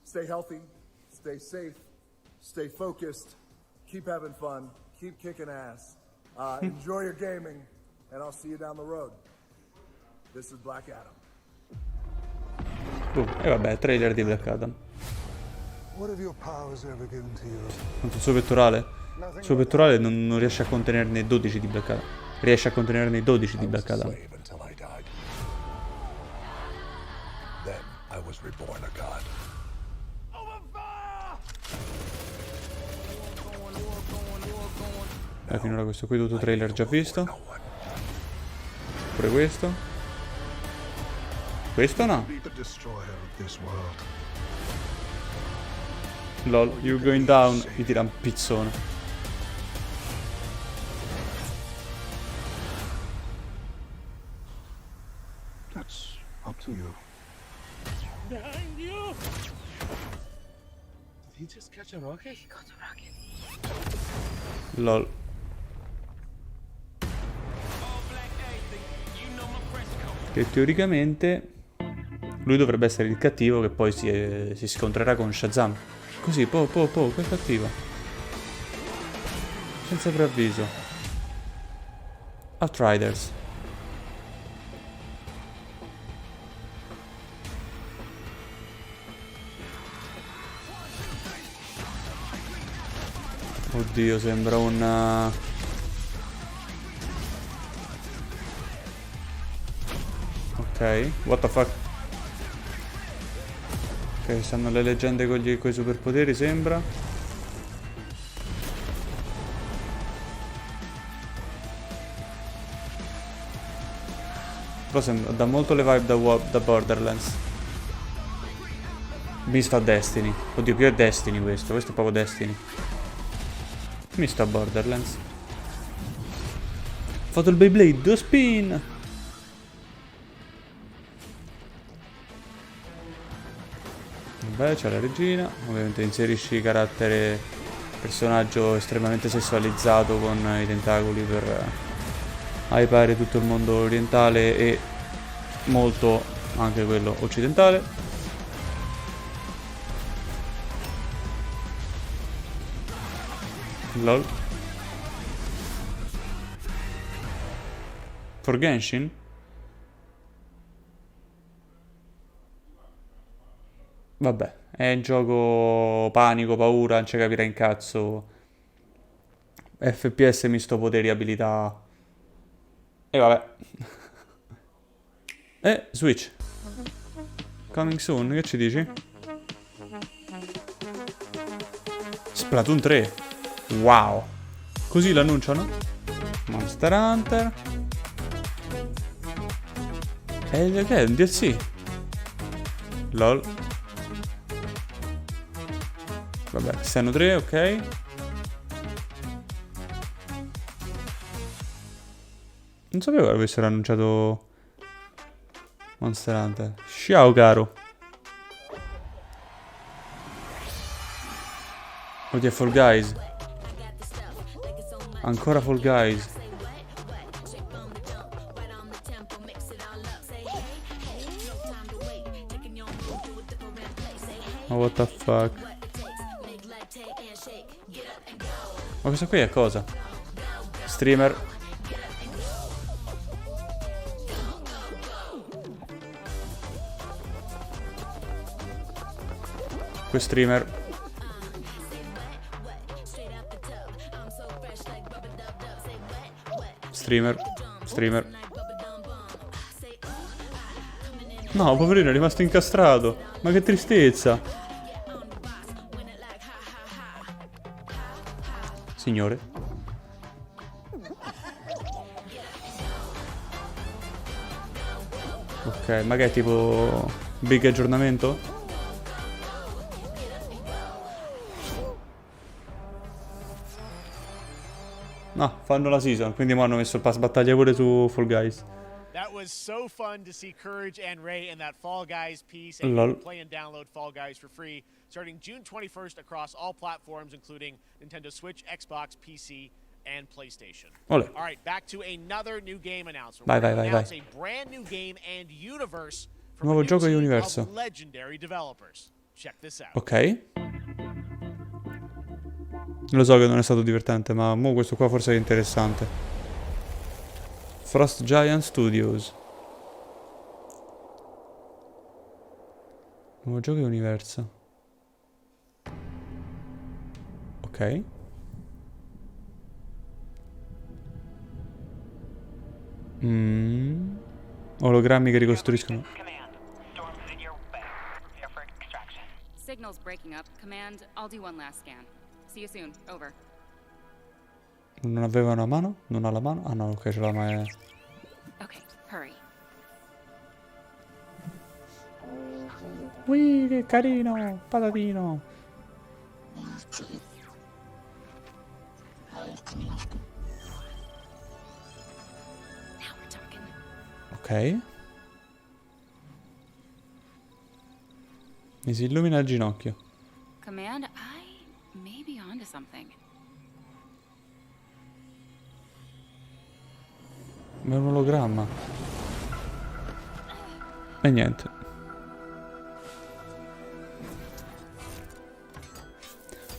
stay healthy, stay safe, stay focused, keep having fun, keep kicking ass, enjoy your gaming, and I'll see you down the road. This is Black Adam. E vabbè, trailer di Black Adam. Il suo pettorale? Il suo pettorale non riesce a contenerne 12 di Black Adam. Riesce a contenerne 12 di Black Adam. Finora questo qui tutto trailer già visto. Pure questo. Questo no. Lol, you're going down. Mi tira un pizzone. That's up to you. Behind you! Did he just catch a rocket? He caught a rocket. Lol. Che teoricamente lui dovrebbe essere il cattivo che poi si scontrerà con Shazam. Così, quel cattivo. Senza preavviso. Outriders. Oddio, sembra un... Ok, what the fuck? Ok, stanno le leggende con i superpoteri, sembra. Però sembra, dà molto le vibe da Borderlands. Misto a Destiny. Oddio, più è Destiny questo è proprio Destiny. Misto a Borderlands. Ho fatto il Beyblade, 2 spin! Vabbè, c'è la regina. Ovviamente inserisci carattere personaggio estremamente sessualizzato con i tentacoli per hypare tutto il mondo orientale e molto anche quello occidentale. Lol. For Genshin? Vabbè, è un gioco panico, paura, non ci capirà un cazzo. FPS misto poteri, abilità. E vabbè. Switch. Coming soon, che ci dici? Splatoon 3. Wow. Così l'annunciano? Monster Hunter. E che è? Un DLC? LOL. Vabbè, Cristiano 3, ok. Non sapevo che avessero annunciato Monster Hunter. Ciao caro. Oddio, Fall Guys. Ancora Fall Guys. Ma what the fuck. Ma questo qui è cosa? Streamer. Questo streamer. Streamer. No, poverino, è rimasto incastrato. Ma che tristezza. Signore. Ok, ma che è tipo big aggiornamento? No, fanno la season, quindi mi hanno messo il pass battaglia pure su Fall Guys. That was so fun to see Courage and Ray in that Fall Guys piece, and you can play and download Fall Guys for free starting June 21st across all platforms, including Nintendo Switch, Xbox, PC, and PlayStation. Olè. All right, back to another new game announcement. Vai. Announce a brand new game and universe from Nuovo a new gioco e team universo. of legendary developers. Check this out. Ok. Lo so che non è stato divertente, ma mo questo qua forse è interessante. Frost Giant Studios. Nuovo gioco e universo. Ok. Ologrammi che ricostruiscono. Signal's breaking up. Command, I'll do one last scan. See you soon. Over. Non aveva una mano? Non ha la mano? Ah no, ok, ce l'ha, ma è... Okay, hurry. Ui, che carino! Patatino! Ok. Mi si illumina il ginocchio. Command, I may be onto something. Ma è un ologramma. E niente.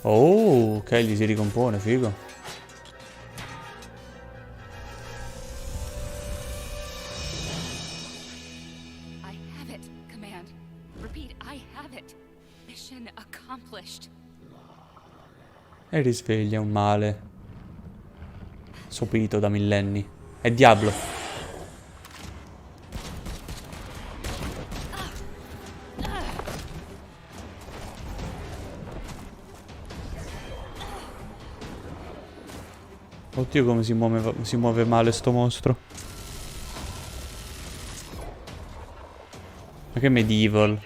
Oh, ok, gli si ricompone, figo. accomplished. E risveglia un male sopito da millenni. È Diablo. Oddio come si muove male sto mostro. Ma che medieval.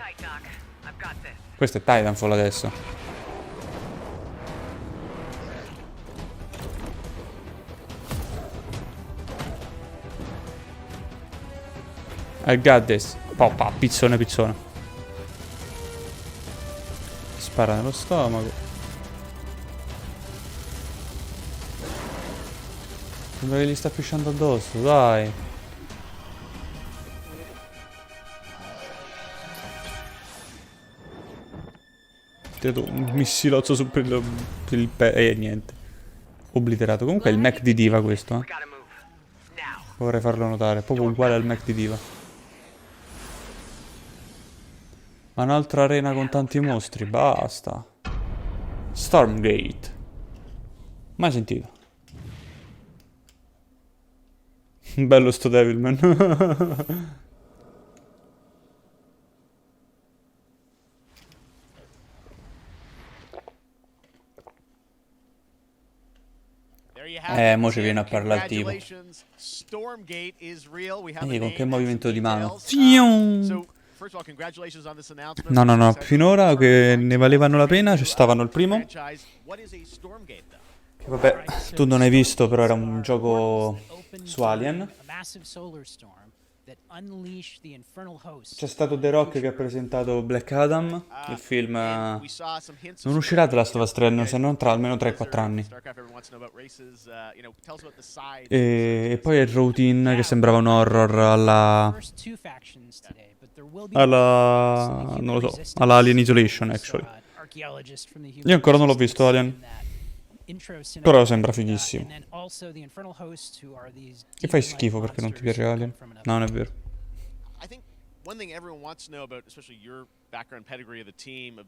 Questo è Titanfall adesso. I got this. Poppa, pizzone, pizzone. Spara nello stomaco. Sembra che gli sta pisciando addosso, dai. Tirato un missilozzo su per il niente. Obliterato. Comunque è il mech di Diva questo, eh. Vorrei farlo notare. Proprio uguale al mech di Diva. Ma un'altra arena con tanti mostri. Basta. Stormgate. Mai sentito. Bello sto Devilman. Mo ci viene a parlare il tipo. Con che movimento di mano. No, no, no, finora che ne valevano la pena, ci stavano il primo. Che vabbè, tu non hai visto, però era un gioco su Alien. C'è stato The Rock che ha presentato Black Adam, il film non uscirà The Last of Us 3, se non tra almeno 3-4 anni. E poi il Routine che sembrava un horror non lo so, alla Alien Isolation actually. Io ancora non l'ho visto Alien. Però sembra fighissimo. Che fai schifo perché non ti piace Alien? No, non è vero. I think one thing everyone wants to know about, especially your background pedigree of the team,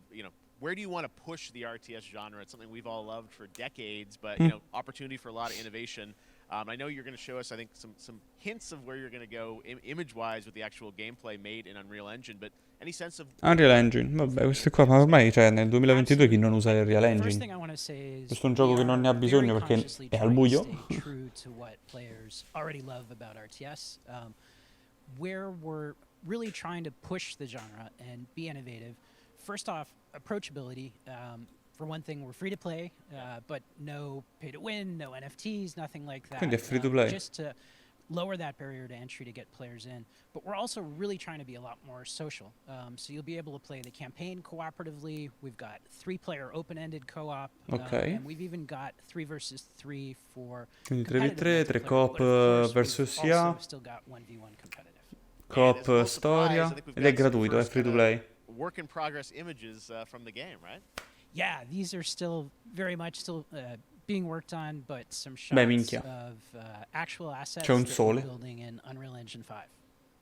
where do you want to push the RTS genre? It's something we've all loved for decades, but opportunity for a lot of innovation. I know you're going to show us, I think, some hints of where you're going to go image-wise with the actual gameplay made in Unreal Engine, but any sense of... Unreal Engine, vabbè, queste qua, ma ormai, cioè, nel 2022 chi non usa il Unreal Engine? Questo è un gioco che non ne ha bisogno perché è al buio. Where we're really trying to push the genre and be innovative. First off, approachability. For one thing, we're free to play, but no pay to win, no NFTs, nothing like that. Quindi è free to play. Just to lower that barrier to entry to get players in. But we're also really trying to be a lot more social. So you'll be able to play the campaign cooperatively. We've got 3-player open-ended co-op. Okay. And we've even got 3 versus 3 for quindi 3v3, 3 co-op versus sia. Co-op storia. Ed è gratuito, è free to play. Work in progress images from the game, right? Yeah, these are still very much still being worked on, but some shots of actual assets C'è un that sole. we're building in Unreal Engine 5.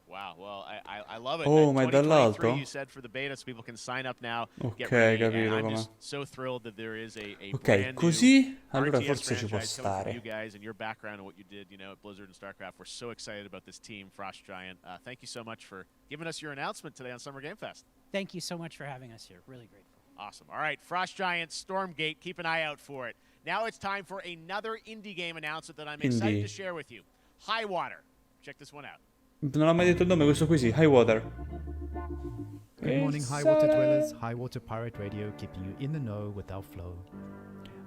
Wow, well, I love it. Oh, ma è dall'alto? You said for the beta, so people can sign up now. Ok, get ready, capito I'm come. just so thrilled that there is a Ok, così allora forse ci può stare. You guys and your background and what you did, at Blizzard and StarCraft. We're so excited about this team, Frost Giant. Thank you so much for giving us your announcement today on Summer Game Fest. Thank you so much for having us here. Really grateful. Awesome. All right, Frost Giant, Stormgate, keep an eye out for it. Now it's time for another indie game announcement that I'm excited to share with you. Highwater. Check this one out. Non ho mai detto il nome, questo qui sì, Highwater. Good morning, Highwater dwellers. Highwater Pirate Radio, keeping you in the know with our flow.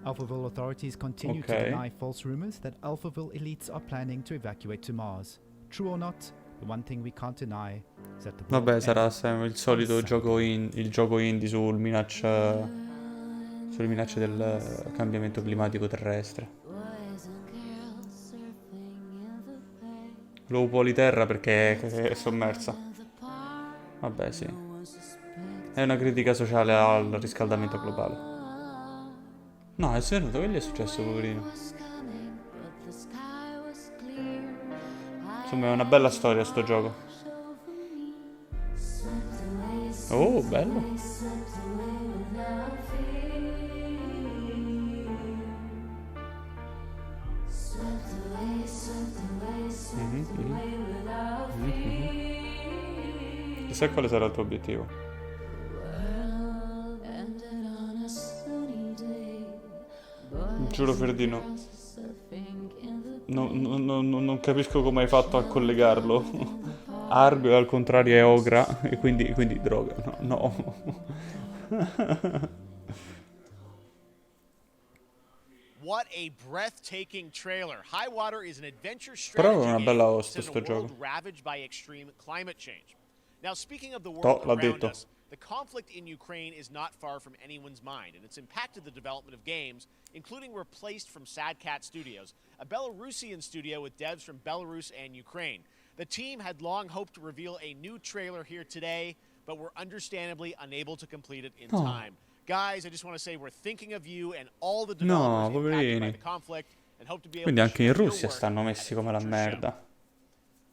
Alphaville authorities continue to deny false rumors that Alphaville elites are planning to evacuate to Mars. True or not, the one thing we can't deny is that the Vabbè, sarà il solito gioco indie sulle minacce del cambiamento climatico terrestre. Lo Politerra perché è sommersa. Vabbè, sì. È una critica sociale al riscaldamento globale. No, è svenuto, che gli è successo, poverino? Insomma, è una bella storia sto gioco. Oh, bello. Chissà quale sarà il tuo obiettivo. Giuro per di no. Non capisco come hai fatto a collegarlo. Argo al contrario è ogra e quindi droga. No. What a breathtaking trailer. High Water is an adventure Però è strategy una bella game host set in sto a world gioco. ravaged by extreme climate change. Now, speaking of the world L'ha around detto. us, the conflict in Ukraine is not far from anyone's mind, and it's impacted the development of games, including replaced from Sad Cat Studios, a Belarusian studio with devs from Belarus and Ukraine. The team had long hoped to reveal a new trailer here today, but were understandably unable to complete it in time. Guys, I just want to say we're thinking of you and all the developers impacted by the conflict, and hope to be able Quindi to anche in share your Russia work stanno at a messi come la future show. merda.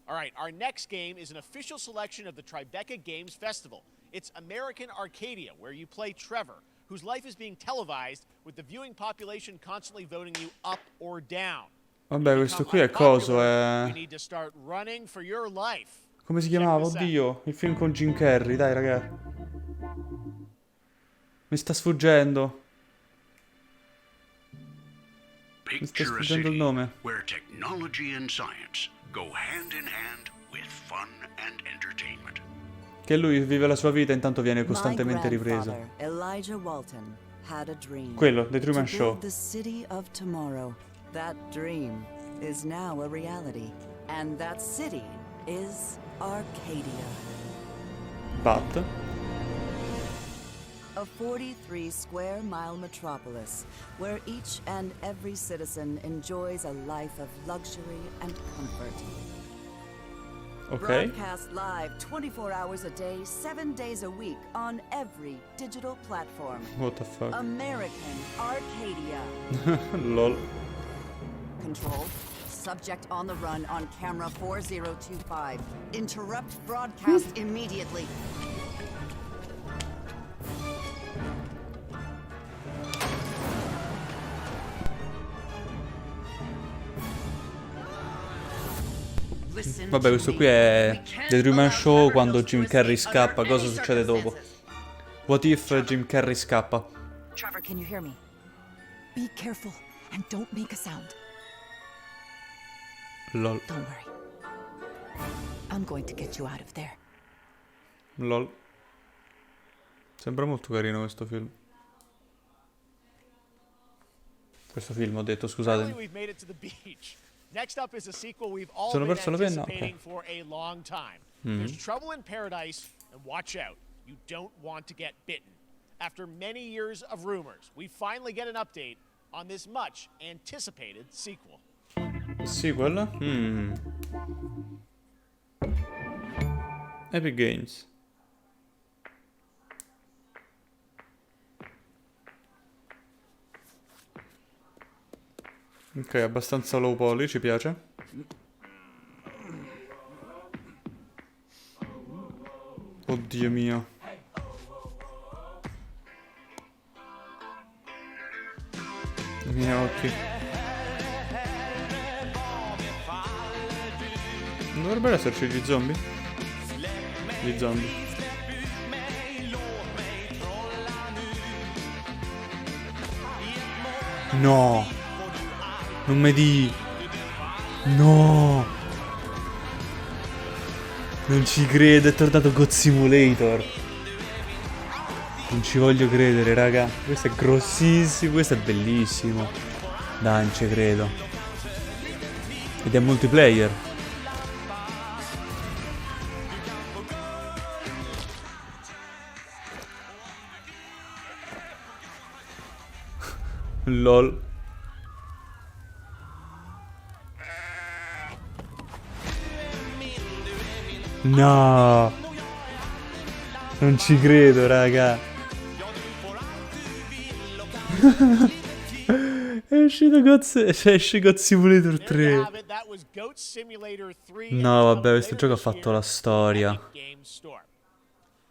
All right, our next game is an official selection of the Tribeca Games Festival. It's American Arcadia, where you play Trevor, whose life is being televised with the viewing population constantly voting you up or down. Vabbè, questo qui è coso, You need to start running for your life. Come si chiamava? Oddio, il film con Jim Carrey, dai ragazzi. Mi sta sfuggendo. Mi sta sfuggendo il nome. Where technology and science go hand in hand with fun and entertainment. Che lui vive la sua vita e intanto viene costantemente ripreso. Elijah Walton had a dream. Quello, The Truman to Show. build the city of tomorrow. That dream is now a reality, and that city is Arcadia. But A 43 square mile metropolis where each and every citizen enjoys a life of luxury and comfort. ok. Broadcast live 24 hours a day, 7 days a week on every digital platform. What the fuck? American Arcadia. Lol. Control. Subject on the run on camera 4025. Interrupt broadcast immediately. Vabbè, questo qui è The Truman Show quando Jim Carrey scappa. Cosa succede dopo? What if Jim Carrey scappa? Trevor, can you hear me? Be careful and don't make a sound. Lol. Don't worry. I'm going to get you out of there. Lol. Sembra molto carino questo film. Questo film, ho detto, scusatemi. We've made it to the beach. Next up is a sequel we've all Sono been perso la penna? anticipating Ok. for a long time. Mhm. There's trouble in paradise, and watch out. You don't want to get bitten. After many years of rumors, we finally get an update on this much anticipated sequel. Sequel? Epic Games. Ok, abbastanza low poly, ci piace. Oddio mio. I miei occhi. Non dovrebbero esserci gli zombie? Gli zombie. No. Non mi di. No. Non ci credo, è tornato God Simulator. Non ci voglio credere, raga. Questo è grossissimo, questo è bellissimo. Dai, non ci credo. Ed è multiplayer. LOL. No. Non ci credo, raga. È uscito God Simulator 3. No, vabbè, questo gioco ha fatto la storia.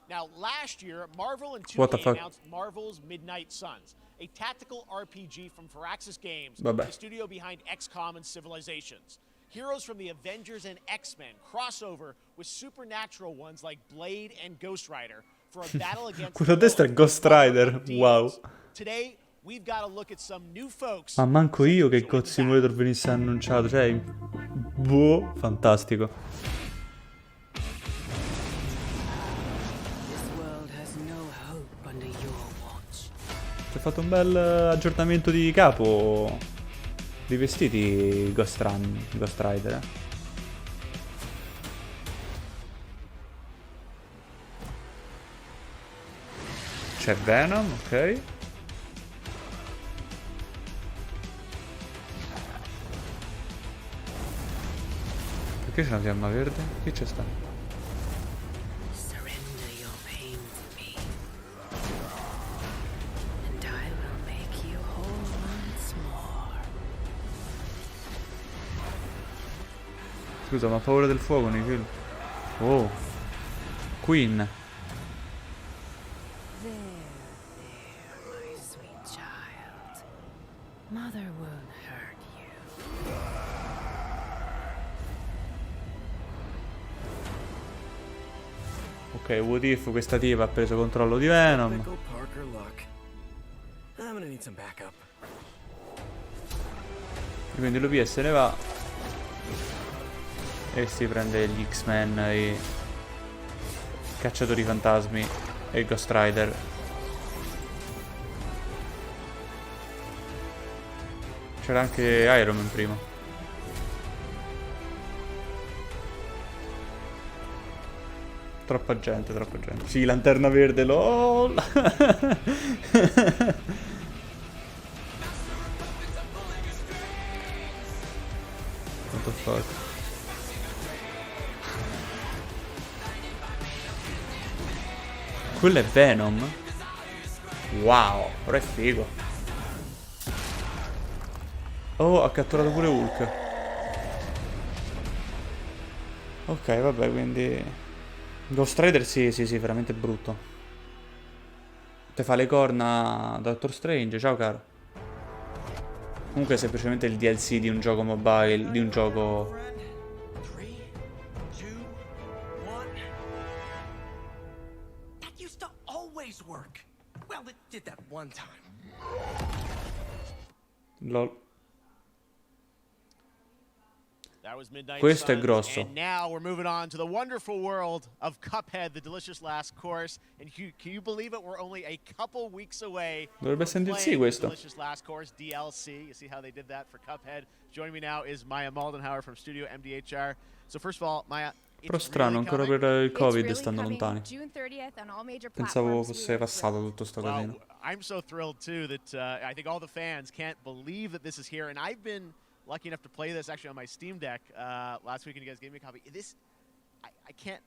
Now, last year, Marvel and What the 2K fuck? announced Marvel's Midnight Suns, a tactical RPG from Firaxis Games, Vabbè. the studio behind XCOM and Civilizations. Heroes from the Avengers and X-Men crossover with supernatural ones like Blade and Ghost Rider for a battle against Quello a destra è Ghost Rider. Wow. Today we've got to look at some new folks. Ma manco io che God Simulator venisse annunciato, cioè boh, fantastico. Ci ha fatto un bel aggiornamento di capo di vestiti Ghost Rider. C'è Venom, ok. Perché c'è una fiamma verde? Chi c'è sta? Scusa, ma ho paura del fuoco nei film. Oh. Queen. Ok, what if questa tipa ha preso controllo di Venom. E quindi l'OPS se ne va. E si prende gli X-Men, i cacciatori fantasmi e il Ghost Rider. C'era anche Iron Man prima. Troppa gente, troppa gente. Sì, Lanterna Verde, LOL. What the fuck. Quello è Venom? Wow, ora è figo. Oh, ha catturato pure Hulk. Ok, vabbè, quindi Ghost Rider sì, veramente brutto. Te fa le corna Doctor Strange, ciao caro. Comunque è semplicemente il DLC di un gioco mobile, di un gioco... LOL. Questo è grosso. And now we're moving on to the wonderful world of Cuphead, the delicious last course. And can you believe it? We're only a couple weeks away. Dovrebbe essere un DLC questo. Delicious last course DLC. You see how they did that for Cuphead. Joining me now is Maya Moldenhauer from Studio MDHR. So first of all, Maya, però strano, ancora per il Covid stanno lontani. Pensavo fosse passato tutto sto casino. I'm so thrilled too that I think all the fans can't believe that this is here, and I've been lucky enough to play this actually on my Steam Deck last week, and you guys gave me a copy. I can't.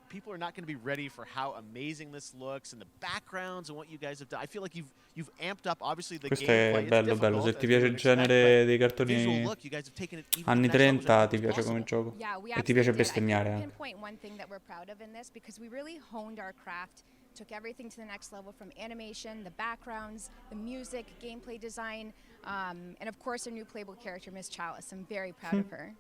People are not going to be ready for how amazing this looks and the backgrounds and what you guys have done. I feel like you've amped up obviously the gameplay. Questo è bello, se ti piace il genere dei cartoni anni 30 ti piace come gioco e ti piace bestemmiare anche. Took everything to the next level, from animation, the backgrounds, the music, gameplay design, and of course our new playable character, Miss Chalice. I'm very proud of her.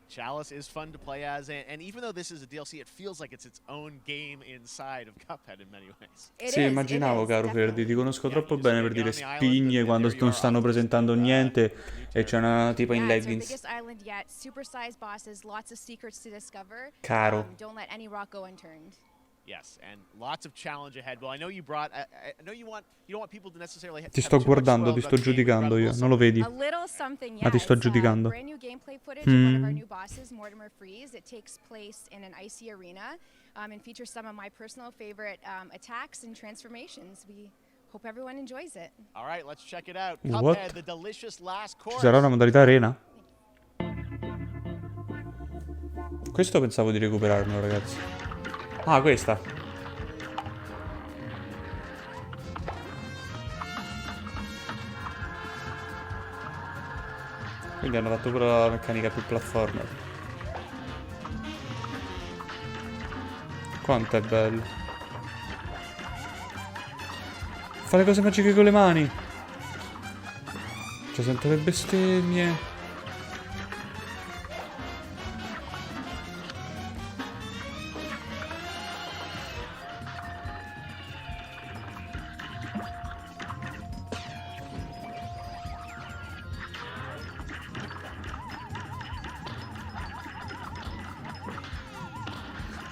Chalice is fun to play as, and even though this is a DLC, it feels like it's its own game inside of Cuphead in many ways. Sì, immaginavo, caro Ferdi, ti conosco troppo bene per dire spigne quando non stanno presentando niente e c'è una tipa in leggings. Caro. Don't let any rock go unturned. Yes, and lots of challenge ahead. Well, I know you brought. I know you don't want people to necessarily. Ti sto guardando, ti sto giudicando io, non lo vedi? Ma ti sto giudicando. Brand new gameplay footage of one of our new bosses, Mortimer Freeze. It takes place in an icy arena and features some of my personal favorite attacks and transformations. We hope everyone enjoys it. All right, let's check it out. What? Cuphead, the delicious last course. Ci sarà una modalità arena? Questo pensavo di recuperarmelo, ragazzi. Ah, questa. Quindi hanno fatto pure la meccanica più platformer. Quanto è bello. Fa le cose magiche con le mani. Cioè, sento le bestemmie.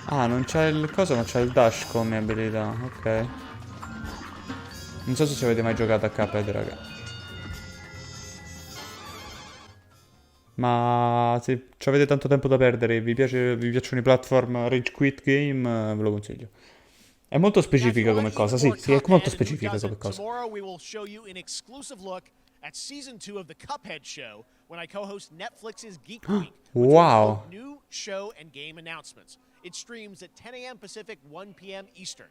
Ah, non c'è il coso, ma c'è il dash come abilità. Ok. Non so se ci avete mai giocato a Cuphead, raga. Ma se ci avete tanto tempo da perdere e vi piacciono i platform rage quit game, ve lo consiglio. È molto specifica come cosa, sì, è molto specifica come cosa. Tomorrow we will show you an exclusive look at season 2 of the Cuphead show when I co-host Netflix's Geek Week. Wow. New show and game announcements. It streams at 10 a.m. Pacific, 1 p.m. Eastern.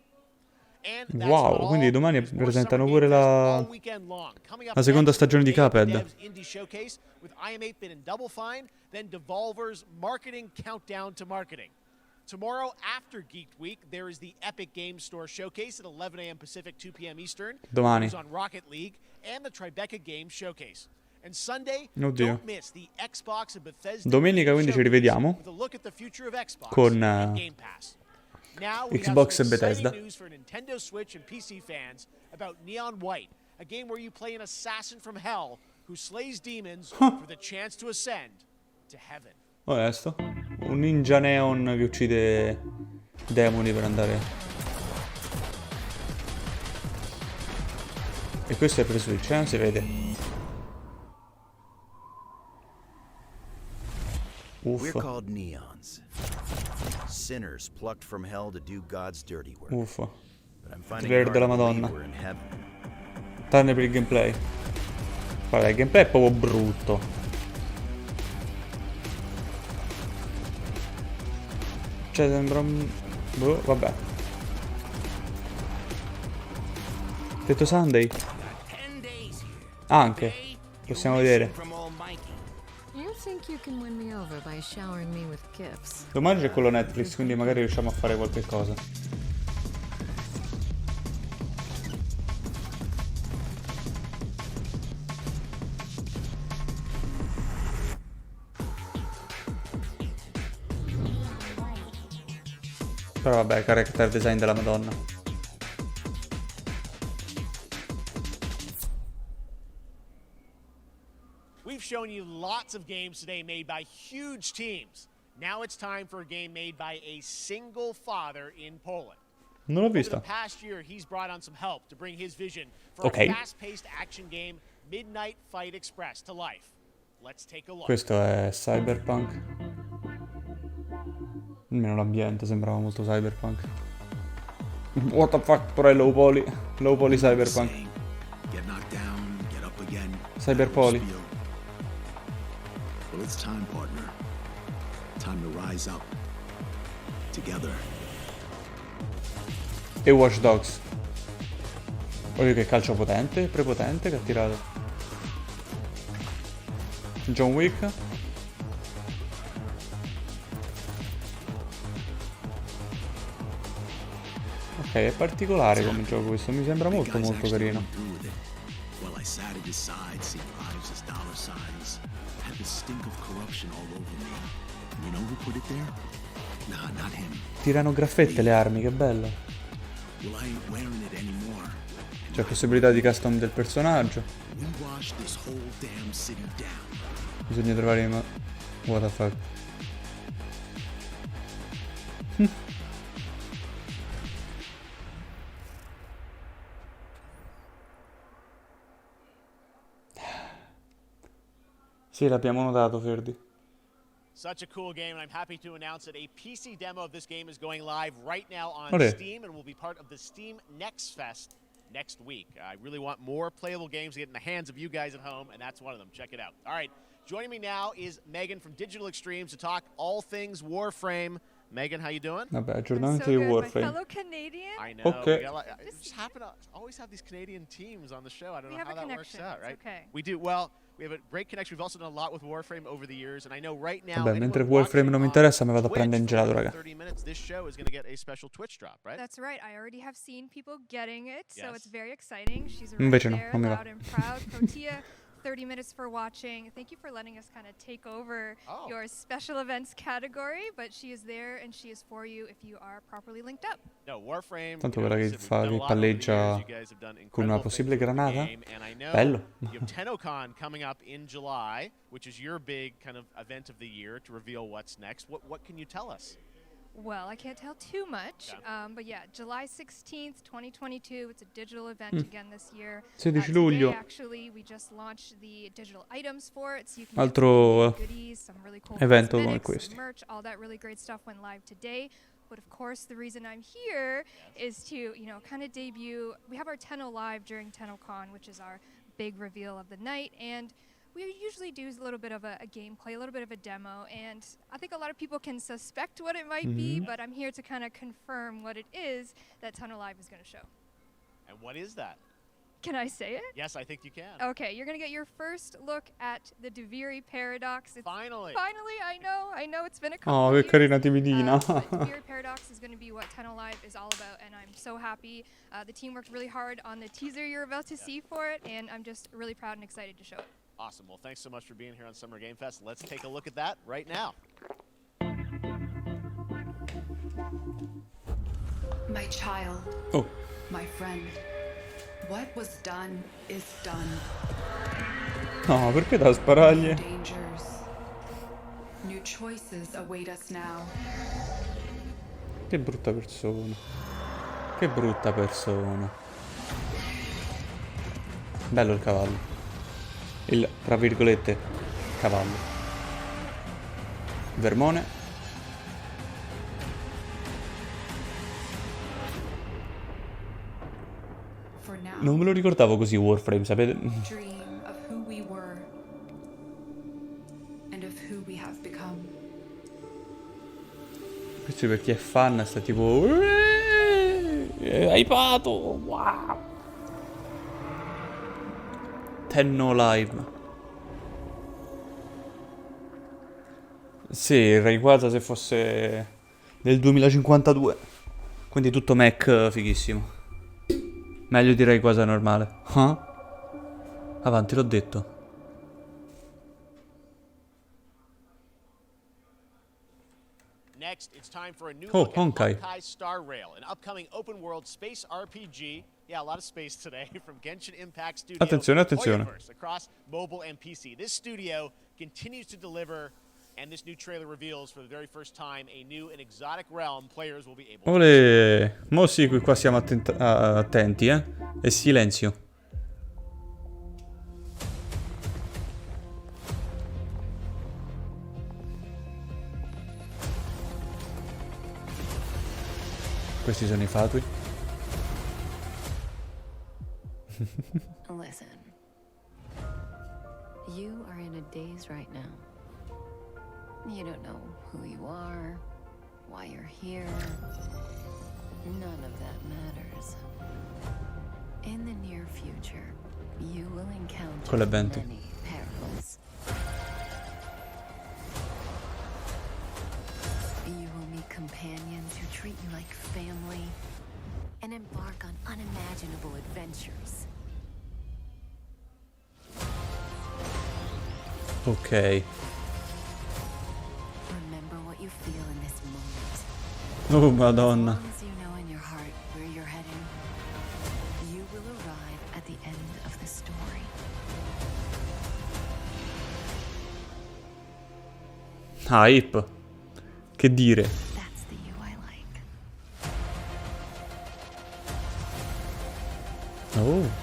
Wow, quindi domani presentano pure la seconda stagione di Cuphead. Indie showcase with IM8-bit and Double Fine, then Devolver's marketing countdown to marketing. Tomorrow after Geek Week, there is the Epic Game Store showcase at 11 a.m. Pacific, 2 p.m. Eastern. Domani. On Rocket League and the Tribeca Game Showcase. And Sunday, Oddio. don't miss the Xbox and Bethesda Domenica quindi ci rivediamo with a look at the future of Xbox con and Game Pass. Now we Xbox have e some exciting Bethesda. news for Nintendo Switch and PC fans about Neon White, a game where you play an assassin from hell who slays demons for the chance to ascend to heaven. Onesto. Un ninja neon che uccide demoni per andare. E questo è per Switch, si vede. We're called neons. Sinners plucked from hell to do God's dirty work. Uffa. But I'm finding Trailer it della hard to believe Madonna. we're in heaven. Tranne per il gameplay. Guarda, il gameplay è proprio brutto. Cioè sembra un... boh, vabbè. Detto Sunday? Anche. Possiamo vedere. You think you can win me over by showering me with gifts? Domani c'è quello Netflix, quindi magari riusciamo a fare qualche cosa. Però vabbè, character design della Madonna. We've shown you lots of games today made by huge teams. Now it's time for a game made by a single father in Poland. Non l'ho Over vista. the past year, he's brought on some help to bring his vision for Ok. a fast-paced action game, Midnight Fight Express, to life. Let's take a look. Questo è Cyberpunk. Almeno l'ambiente sembrava molto Cyberpunk. What the fuck, però è low poly. Low poly Cyberpunk. Get knocked down, get up again. Cyberpoly. Well, it's time, partner. Time to rise up. Together. E Watch Dogs. Voglio che calcio potente, prepotente che ha tirato. John Wick. Ok, è particolare come gioco questo, mi sembra molto molto carino. Well, I sat at his side, seeing lives as dollar signs. Had the stink of corruption all over me. You know who put it there? Nah, not him. Tirano graffette le armi, che bello. Well, I ain't wearing it anymore. C'è possibilità di custom del personaggio. We washed this whole damn city down. Bisogna trovare i what the fuck. Sì, l'abbiamo notato, Ferdi. Such a cool game, and I'm happy to announce that a PC demo of this game is going live right now on Olè. Steam and will be part of the Steam Next Fest next week. I really want more playable games to get in the hands of you guys at home, and that's one of them. Check it out. All right, joining me now is Megan from Digital Extremes to talk all things Warframe. Megan, how you doing? Vabbè, aggiornamento di Warframe. Fellow Canadian. I know. Okay. We got a lot- I just happen to always have these Canadian teams on the show. I don't We know have how a that works connection. out, It's right? okay. We do. Well, we have a great connection. We've also done a lot with Warframe over the years, and I know right now. Vabbè, mentre anyone Warframe non mi watching interessa, mi vado a Twitch prendere in for gelato, raga. 30 minutes, this show is going to get a special Twitch drop, right? That's right. I already have seen people getting it, so Yes. it's very exciting. She's right Invece no, there, non mi va. loud and proud. Protea, 30 minutes for watching. Thank you for letting us kind of take over your special events category, but she is there and she is for you if you are properly linked up. No, Warframe. Tanto you know, quella che we've fa, done a che lot over the years. palleggia You guys have done con una incredible possibile things with the granata. game, and I know Bello. you have TennoCon coming up in July, which is your big kind of event of the year to reveal what's next. What can you tell us? Well, I can't tell too much, but yeah, July 16th, 2022. It's a digital event again this year. 16 luglio. Today, actually, we just launched the digital items for it, so you can Altro get some goodies, some really cool evento come cosmetics, questi. some merch, all that really great stuff went live today. But of course, the reason I'm here is to, you know, kind of debut. We have our Tenno Live during TennoCon, which is our big reveal of the night, and we usually do a little bit of a gameplay, a little bit of a demo, and I think a lot of people can suspect what it might be, but I'm here to kind of confirm what it is that Tenno Live is going to show. And what is that? Can I say it? Yes, I think you can. Okay, you're going to get your first look at the Deviri Paradox. Finally! Finally, I know it's been a couple Oh, of che years. carina timidina. Deviri Paradox is going to be what Tenno Live is all about, and I'm so happy. The team worked really hard on the teaser you're about to see for it, and I'm just really proud and excited to show it. Awesome. Well, thanks so much for being here on Summer Game Fest. Let's take a look at that right now. My child. Oh. My friend. What was done is done. No, perché da sparargli? Dangers. New choices await us now. Che brutta persona. Che brutta persona. Bello il cavallo. Il, tra virgolette, cavallo. Vermone. Non me lo ricordavo così Warframe, sapete? Dream of who we were and of who we have become. Questo per chi è fan sta tipo hypato. Wow. Tenno Live. Sì, Rayquaza se fosse del 2052. Quindi tutto mech fighissimo. Meglio di Rayquaza normale. Avanti, l'ho detto. Next, it's time for a new Oh, look at Honkai. Honkai Star Rail, an upcoming open-world space RPG. Yeah, a lot of space today from Genshin Impact Studio. Attenzione. Hoyoverse, across mobile and PC. This studio continues to deliver, and this new trailer reveals for the very first time a new and exotic realm players will be able to. Olè. Mo sì, qua siamo attenti, E silenzio. Questi sono i fatui. Listen. You are in a daze right now. You don't know who you are, why you're here. None of that matters. In the near future, you will encounter Con le venti. many perils. You will meet companions who treat you like family and embark on unimaginable adventures. Ok. Remember what you feel in this moment. Oh, madonna. As long as you know in your heart where you're heading, you will arrive at the end of the story. Hype. Che dire. That's the you I like. Oh.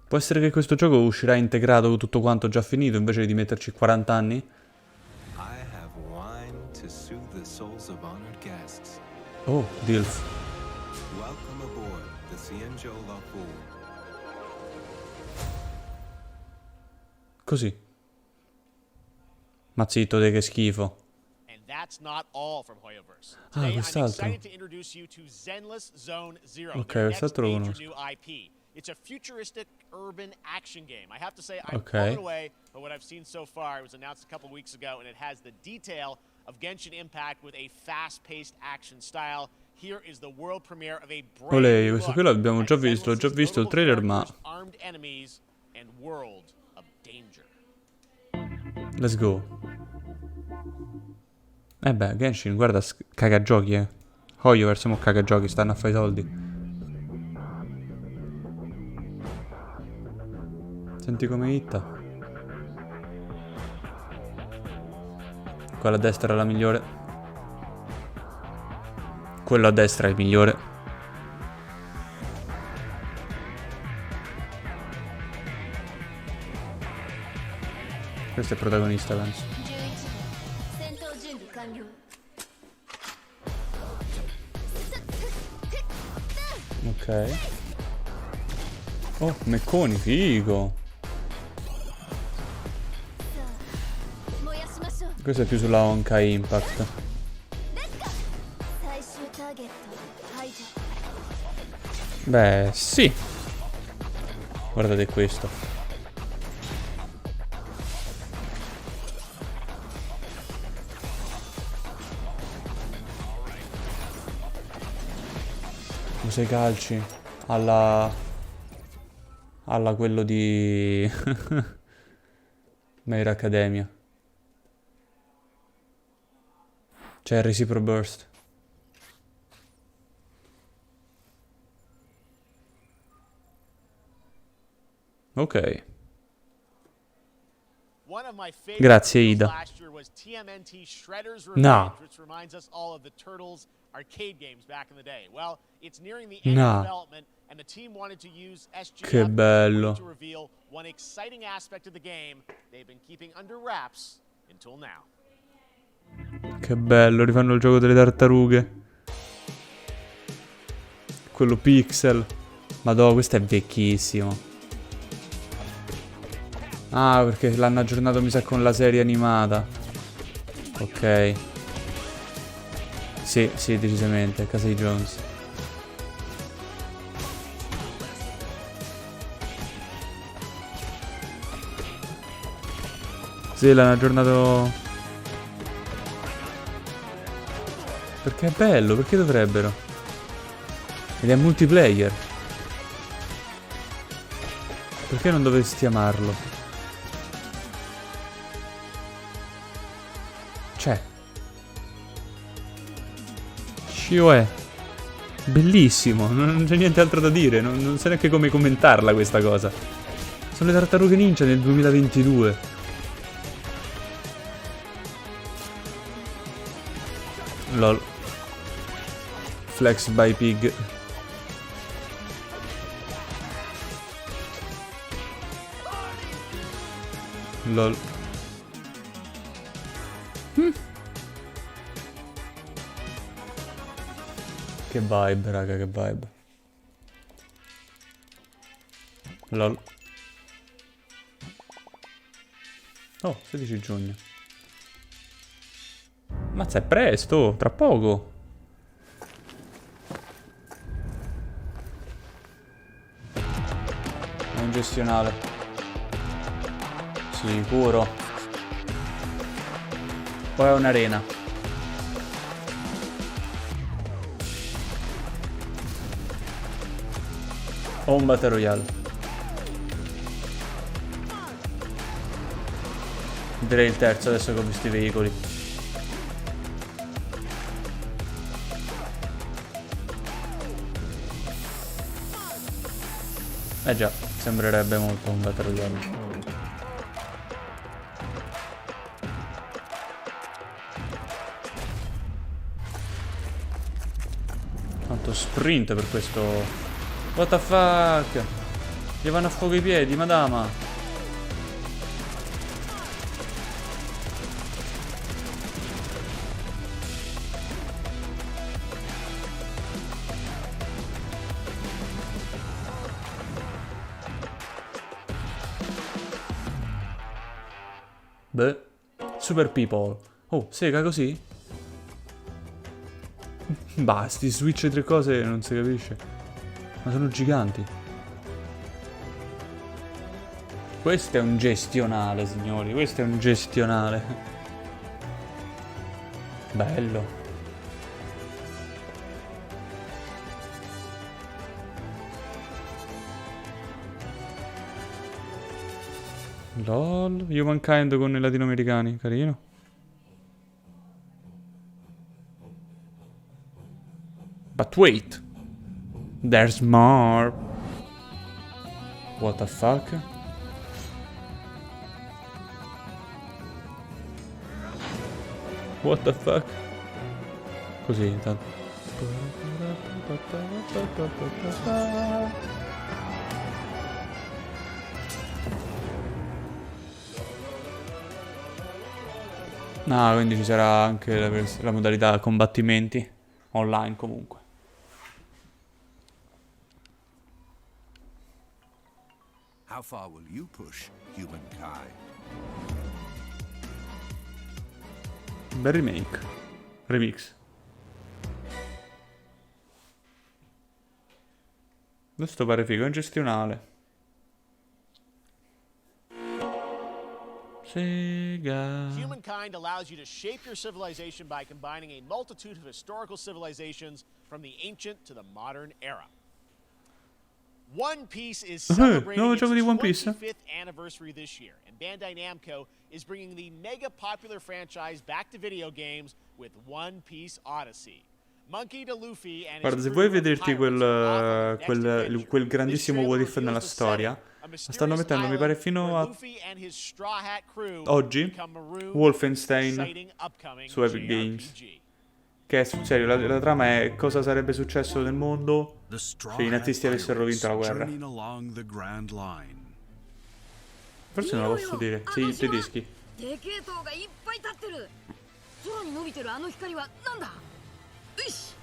Può essere che questo gioco uscirà integrato con tutto quanto già finito invece di metterci 40 anni? I have wine to soothe the souls of honored guests. Oh, Dilf. Welcome aboard the Cienjo Lafu. Così. Ma zitto, te che schifo. And that's not all from Hoyoverse. Ah, Today, I'm quest'altro. excited to introduce you to Zenless Zone Zero, Ok, their next quest'altro lo major conosco. new IP. It's a futuristic urban action game. I have to say, I'm Okay. blown away by what I've seen so far. It was announced a couple weeks ago, and it has the detail of Genshin Impact with a fast-paced action style. Here is the world premiere of a brand Olè, new questo look qui l'abbiamo già at visto, l'ho già Zenless's visto il notable trailer, ma... characters, armed enemies, and world of danger. Let's go. Beh, Genshin, guarda, cagagiochi, Hoyoverse mo cagagiochi, stanno a fare i soldi. Senti come hitta. Quella a destra è la migliore. Quello a destra è il migliore. Questo è il protagonista, penso. Ok. Oh, mecconi, figo. Questo è più sulla Honkai Impact. Beh, sì. Guardate questo. Usa i calci alla quello di My Hero Academia. C'è il Recipro Burst. Ok. Grazie Ida. No. No. Che bello. Che bello, rifanno il gioco delle tartarughe. Quello pixel. Madò, questo è vecchissimo. Ah, perché l'hanno aggiornato mi sa con la serie animata. Ok. Sì, sì, decisamente, a casa di Jones. Sì, l'hanno aggiornato. Perché è bello, perché dovrebbero? Ed è multiplayer. Perché non dovresti amarlo? C'è. Scio è. Bellissimo, non c'è niente altro da dire, non so neanche come commentarla questa cosa. Sono le tartarughe ninja nel 2022. Lol. Flex by Pig. Lol. Che vibe, raga, che vibe. Lol. Oh, 16 giugno. Mazza, è presto, tra poco. È un gestionale. Sicuro. Poi è un'arena. O un Battle Royale. Direi il terzo adesso che ho visto i veicoli. Eh già, sembrerebbe molto un Battle Royale. Quanto sprint per questo. What the fuck? Gli vanno a fuoco i piedi, madama. Beh. Super people. Oh, sega così? Bah, sti switch tre cose non si capisce. Ma sono giganti. Questo è un gestionale, signori. Questo è un gestionale. Bello. LOL. Humankind con i latinoamericani. Carino. But wait. There's more. What the fuck? What the fuck? Così, intanto. No, quindi ci sarà anche la modalità combattimenti online comunque. How far will you push humankind? Bel remake. Remix. Questo pare figo, è un gestionale. Sega. Humankind allows you to shape your civilization by combining a multitude of historical civilizations from the ancient to the modern era. One Piece is celebrating nuovo its gioco di One Piece? 25th anniversary this year, and Bandai Namco is bringing the mega popular franchise back to video games with One Piece Odyssey. Monkey D. Luffy and Guarda, his se crew vuoi of vederti pirates quel grandissimo what if nella storia, la stanno mettendo, mi pare, fino a Luffy and his Straw Hat crew oggi, become marooned Wolfenstein exciting upcoming su Epic Games. Che è sul serio, la trama è cosa sarebbe successo nel mondo se i nazisti avessero vinto la guerra. Forse non lo posso dire, sì, i tedeschi. でけえ塔がいっぱい立ってる。空に伸びてるあの光はなんだ。よし、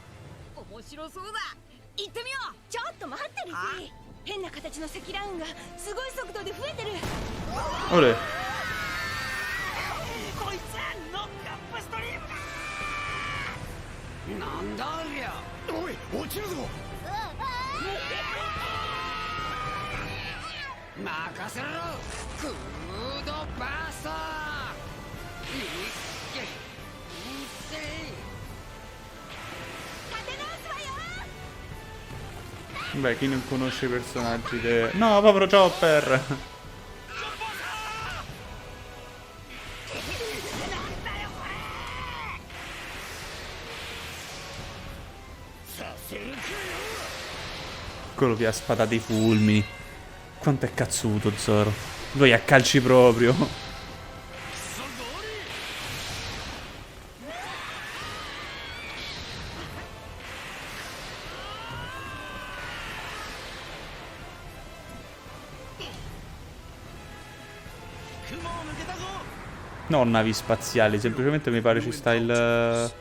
面白そうだ。行ってみよう。ちょっと待ってるぜ。変な形の積乱雲がすごい速度で増えてる。Olè. こいつノックアップストリームだ。なんだありゃ。おい、落ちるぞ。任せろ。クードバースト。Beh, chi non conosce i personaggi No, povero Chopper! Quello che ha spadato i fulmini. Quanto è cazzuto Zoro. Lui a calci proprio. No, navi spaziali, semplicemente mi pare ci sta il...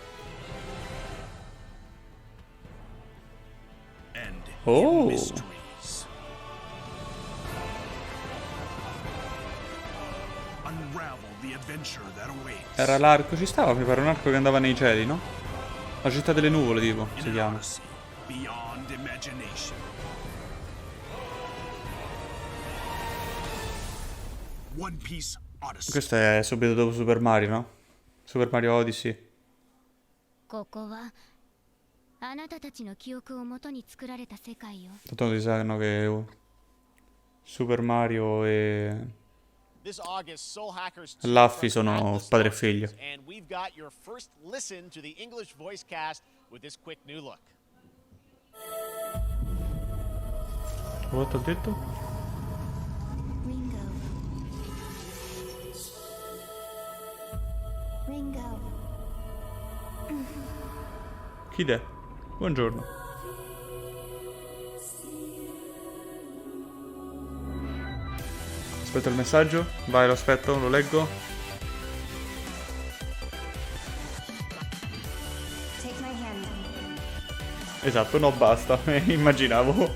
Oh! Era l'arco, ci stava, mi pare un arco che andava nei cieli, no? La città delle nuvole, tipo, si chiama. One Piece Odyssey. Questo è subito dopo Super Mario, no? Super Mario Odyssey. ここはあなたたちの記憶をもとに作られた世界よ。Tanto ti sanno che Super Mario e This August, Soul Hackers 2 Luffy sono padre e figlio. and we've got your first listen to the English voice cast with this quick new look. Cosa ho detto? Ringo. Chi è? Buongiorno. Aspetta il messaggio. Vai, lo aspetto, lo leggo. Take my hand. Esatto, no, basta. Immaginavo. You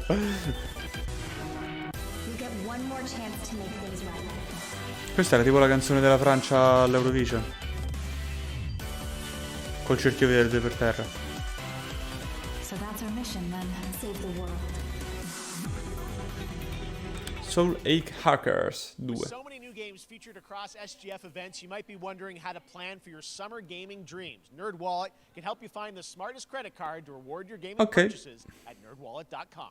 get one more chance to make things right. Questa era tipo la canzone della Francia all'Eurovision. Col cerchio verde per terra. So that's our mission then. Save the world. Soul Hackers 2. With so many new games featured across SGF events, you might be wondering how to plan for your summer gaming dreams. NerdWallet can help you find the smartest credit card to reward your gaming purchases at nerdwallet.com.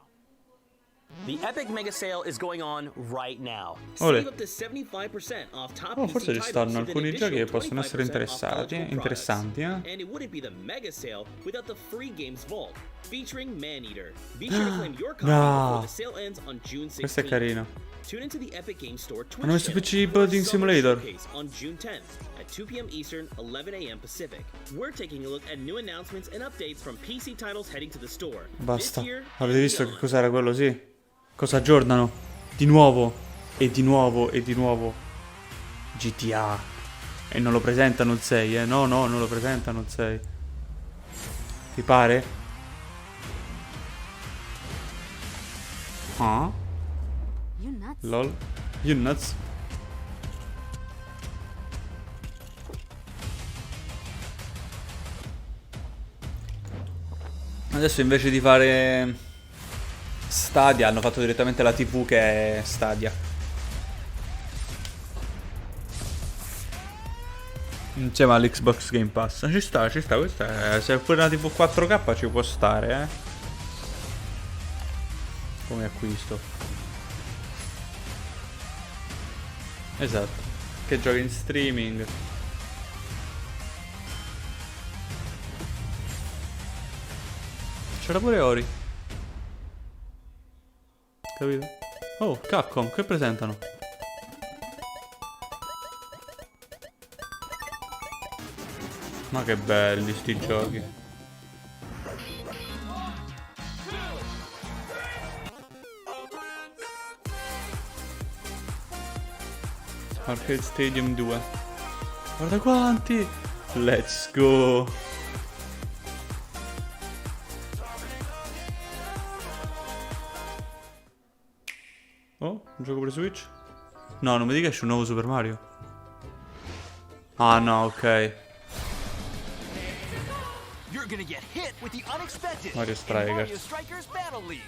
The Epic Mega Sale is going on right now. Olè. Save up to 75% off top Oh, PC forse ci titles stanno with an alcuni giochi che additional possono essere 25% off eligible interessanti, products. And it wouldn't be the Mega Sale without the free games vault featuring Maneater. Be sure to claim your copy before the sale ends on June 16th. Questo è carino. Tune into the Epic Games Store Twitch Hanno messo channel PC for our Building Summer Simulator. Showcase on June 10th at 2 p.m. Eastern, 11 a.m. Pacific. We're taking a look at new announcements and updates from PC titles heading to the store. Basta. This year Avete and visto che beyond. cos'era quello, sì? Cosa aggiornano? Di nuovo. E di nuovo. E di nuovo. GTA. E non lo presentano il 6, eh? No, no, non lo presentano il 6. Ti pare? Ah? You nuts? Lol. You nuts? Adesso invece di fare Stadia hanno fatto direttamente la TV che è Stadia. Insieme all'Xbox Game Pass. Ci sta, questa è... Se è pure una TV 4K ci può stare, eh. Come acquisto. Esatto. Che giochi in streaming. C'era pure Ori. Capito? Oh, Capcom, che presentano? Ma che belli sti giochi. Arcade Stadium 2. Guarda quanti! Let's go! Oh, un gioco per Switch? No, non mi dica che c'è un nuovo Super Mario. Ah no, ok. You're gonna get hit with the unexpected Mario in Strikers. Mario Strikers Battle League.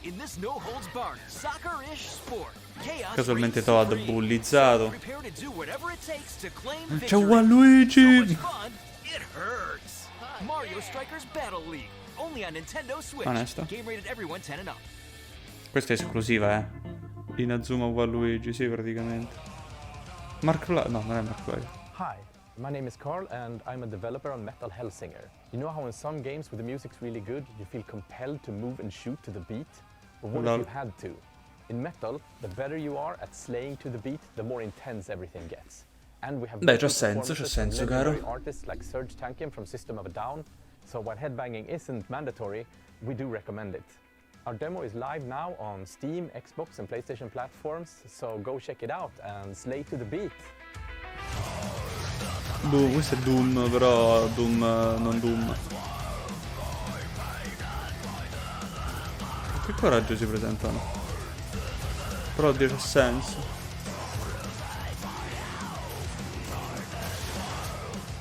In this no-holds-barred soccer-ish sport, chaos Casualmente reigns Toad supreme. bullizzato. Prepare to do whatever it takes to claim C'è victory. Waluigi! So much fun, it hurts. Mario Strikers Battle League, only on Nintendo Switch. Onesto. Game rated everyone 10 and up. Questa è esclusiva, eh. Inazuma Waluigi, sì, praticamente. No, non è Mark Fly. Hi, my name is Carl and I'm a developer on Metal Hellsinger. You know how in some games where the music's really good, you feel compelled to move and shoot to the beat? But what Lol. if you had to? In Metal, the better you are at slaying to the beat, the more intense everything gets. And we have Beh, c'ha vocal senso, performances from caro. legendary artists like Serge Tankian from System of a Down. So while headbanging isn't mandatory, we do recommend it. Our demo is live now on Steam, Xbox and PlayStation platforms, so go check it out and slay to the beat. Boh, questo è Doom, però Doom, non Doom. Che coraggio si presentano. Però c'ha senso.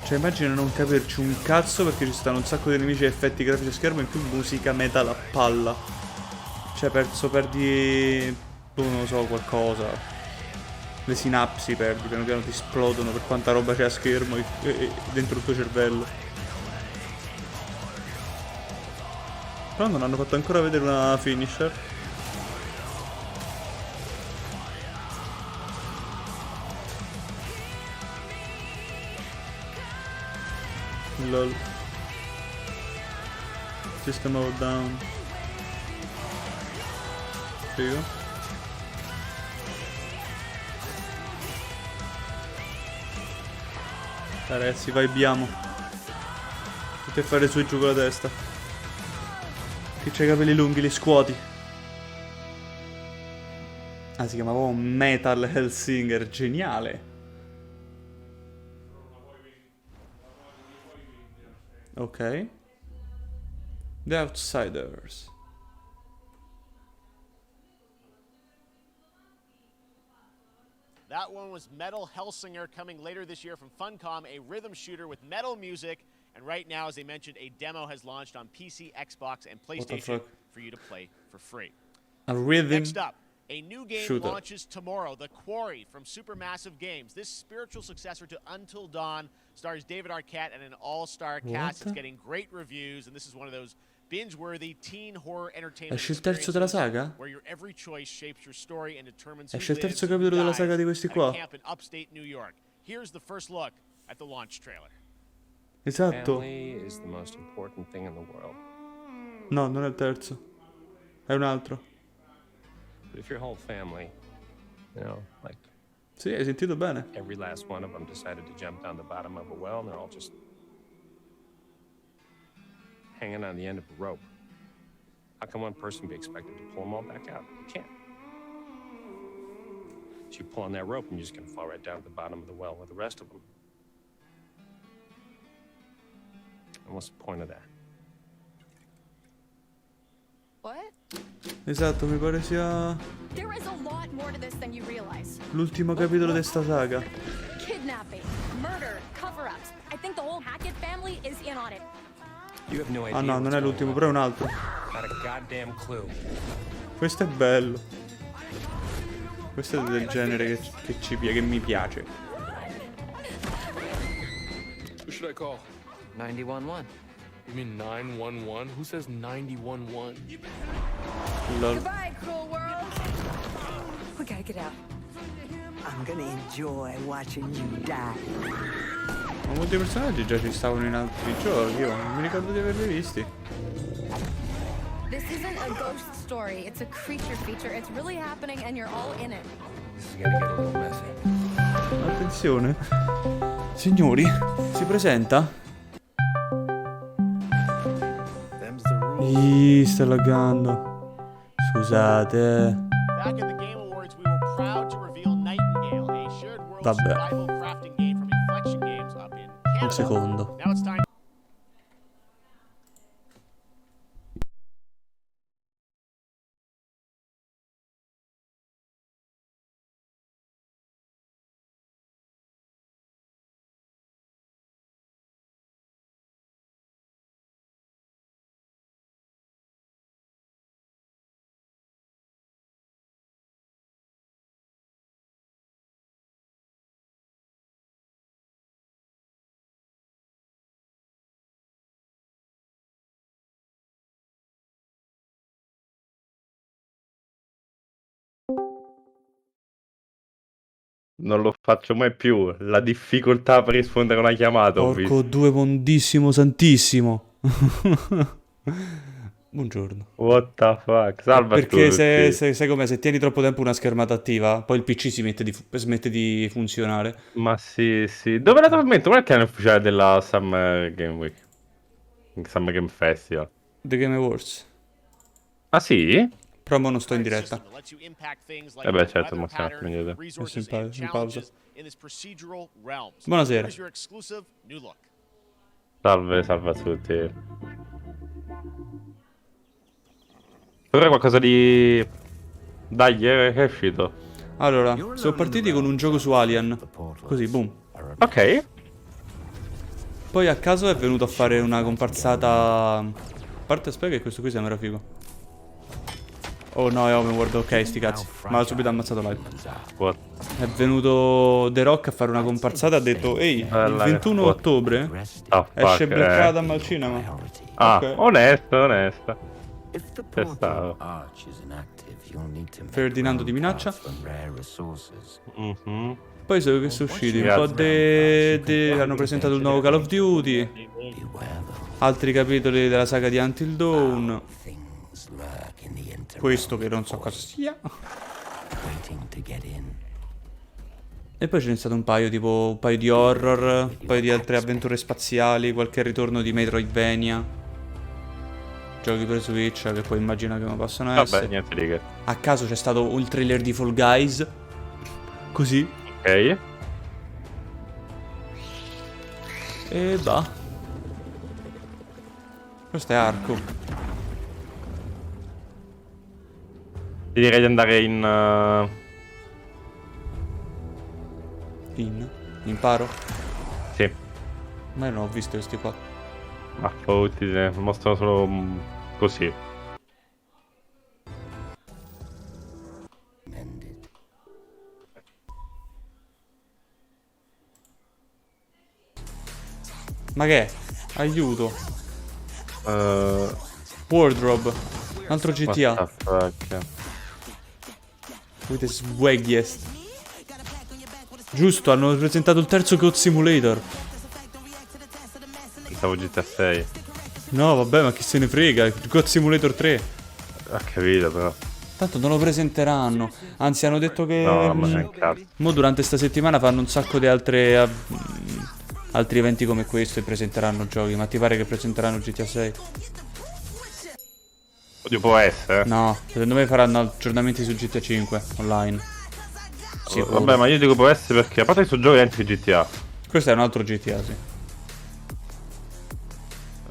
Cioè immagina non capirci un cazzo perché ci stanno un sacco di nemici e effetti grafici a schermo e in più musica metal a palla. Cioè perdi, non lo so, qualcosa. Le sinapsi perdi, piano piano ti esplodono per quanta roba c'è a schermo e dentro il tuo cervello. Però non hanno fatto ancora vedere una finisher. Lol. System of a Down. Figo. Ragazzi, vibiamo. Tutti a fare su e giù con la testa. Chi c'ha i capelli lunghi li scuoti. Ah, si chiamava Metal Hellsinger, geniale. Ok. The Outsiders. That one was Metal Hellsinger, coming later this year from Funcom, a rhythm shooter with metal music. And right now, as I mentioned, a demo has launched on PC, Xbox, and PlayStation for you to play for free. A rhythm Next up, a new game shooter. launches tomorrow, The Quarry from Supermassive Games. This spiritual successor to Until Dawn stars David Arquette and an all-star cast. It's getting great reviews, and this is one of those binge-worthy teen horror entertainment Esce il terzo della saga? where your every choice shapes your story and determines Esce who il terzo lives and capitolo who della dies saga di questi at a qua. camp in upstate New York. Here's the first look at the launch trailer. Esatto. Family is the most important thing in the world. No, non è il terzo. È un altro. But if your whole family You know, like Sì, hai sentito bene. every last one of them decided to jump down the bottom of a well, and they're all just hanging on the end of a rope. How can one person be expected to pull them all back out? You can't. So you pull on that rope, and you're just gonna fall right down to the bottom of the well with the rest of them. And what's the point of that? What? Esatto, mi pare sia There is a lot more to this than you realize. l'ultimo capitolo di sta saga. Kidnapping, murder, cover-ups. I think the whole Hackett family is in on it. You have no idea. Ah no, non what's è going l'ultimo, on. però è un altro. Not a goddamn clue. Questo è bello. Questo è del genere che mi piace. Who should I call? 911. You mean 911? Who says 911? Lol. Goodbye, cruel world. We gotta get out. I'm gonna enjoy watching you die. Ma molti personaggi già ci stavano in altri giochi, io non mi ricordo di averli visti. This isn't a ghost story. It's a creature feature. It's really happening and you're all in it. This is gonna get a little messy. Attenzione. Signori, si presenta? Sta laggando. Scusate. Back in the Game Awards, we were proud to reveal Nightingale, a shared world Vabbè. survival crafting game from Inflection Games up in Canada. Un secondo. Now it's time. Non lo faccio mai più. La difficoltà per rispondere a una chiamata, ho Porco visto. due mondissimo santissimo. Buongiorno. What the fuck? Salva a Perché tutti. sai com'è? Se tieni troppo tempo una schermata attiva, poi il PC si smette di funzionare. Ma sì, sì. Dove la trasmetto? Qual è il canale ufficiale della Summer Game Week? Summer Game Festival. The Game Awards. Ah sì? Però mo non sto in diretta. Eh beh, certo, ma siamo in pausa. Buonasera. Buonasera. Salve, salve a tutti. Però è qualcosa di... Dai, è uscito. Allora, siamo partiti con un gioco su Alien. Così, boom. Ok. Poi a caso è venuto a fare una comparsata... A parte, aspetta che questo qui sembra figo. Oh no, è open world, ok, sti cazzi. Ma subito ha ammazzato l'hype. È venuto The Rock a fare una comparsata e ha detto: ehi, il 21 ottobre esce Black Adam al cinema. Ah, Ok. onesto, onesto. C'è stato. Ferdinando di minaccia. Mhm. Poi so che sono usciti un po' hanno presentato il nuovo Call of Duty. Altri capitoli della saga di Until Dawn. Questo che non so cosa sia. E poi ce n'è stato un paio, tipo un paio di horror, un paio di altre avventure spaziali, qualche ritorno di Metroidvania. Giochi per Switch che poi immagino che non possono essere. Vabbè, niente di che. A caso c'è stato il trailer di Fall Guys. Così. Ok. E bah. Questo è Arco. Ti direi di andare in... Imparo? Sì. Ma io non ho visto questi qua. Ma fotti, mostrano solo così. Ma che è? Aiuto. Wardrobe. Un altro GTA. What the fuck? With the swaggiest. Giusto, hanno presentato il terzo God Simulator. Pensavo GTA 6. No, vabbè, ma chi se ne frega. God Simulator 3. Ho capito, però. Tanto non lo presenteranno. Anzi, hanno detto che No, ma che cazzo. mo durante sta settimana fanno un sacco di altri eventi come questo e presenteranno giochi. Ma ti pare che presenteranno GTA 6? Oddio, può essere. No, secondo me faranno aggiornamenti su GTA 5 online. Sicuro. Vabbè, ma io dico può essere perché a parte questo gioco è anche GTA. Questo è un altro GTA, sì.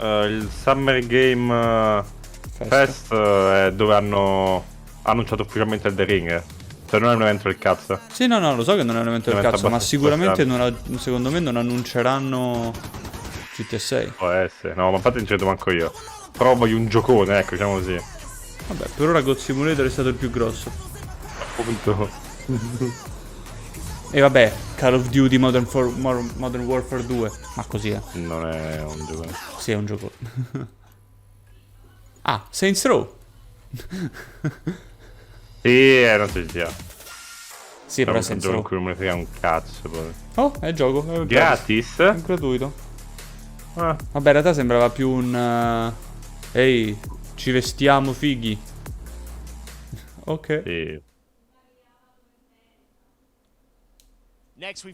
Il Summer Game Fest è dove hanno annunciato ufficialmente Elden Ring. Cioè non è un evento del cazzo. Sì, no, no, lo so che non è un evento del evento cazzo, ma abbastanza sicuramente importante. secondo me non annunceranno GTA 6. Può essere. No, ma infatti non ci credo manco io. Però voglio un giocone, ecco, diciamo così. Vabbè, per ora God Simulator è stato il più grosso. Appunto. E vabbè, Call of Duty Modern Warfare 2. Ma così è. Non è un giocone. Sì, è un gioco. Ah, Saints Row. Sì, è una GTA. Sì, però è Saints Row. Non mi frega un cazzo poi. Oh, è gioco. È gratis? È gratuito. Ah. Vabbè, in realtà sembrava più un... Ehi, ci vestiamo fighi. Ok. Sì.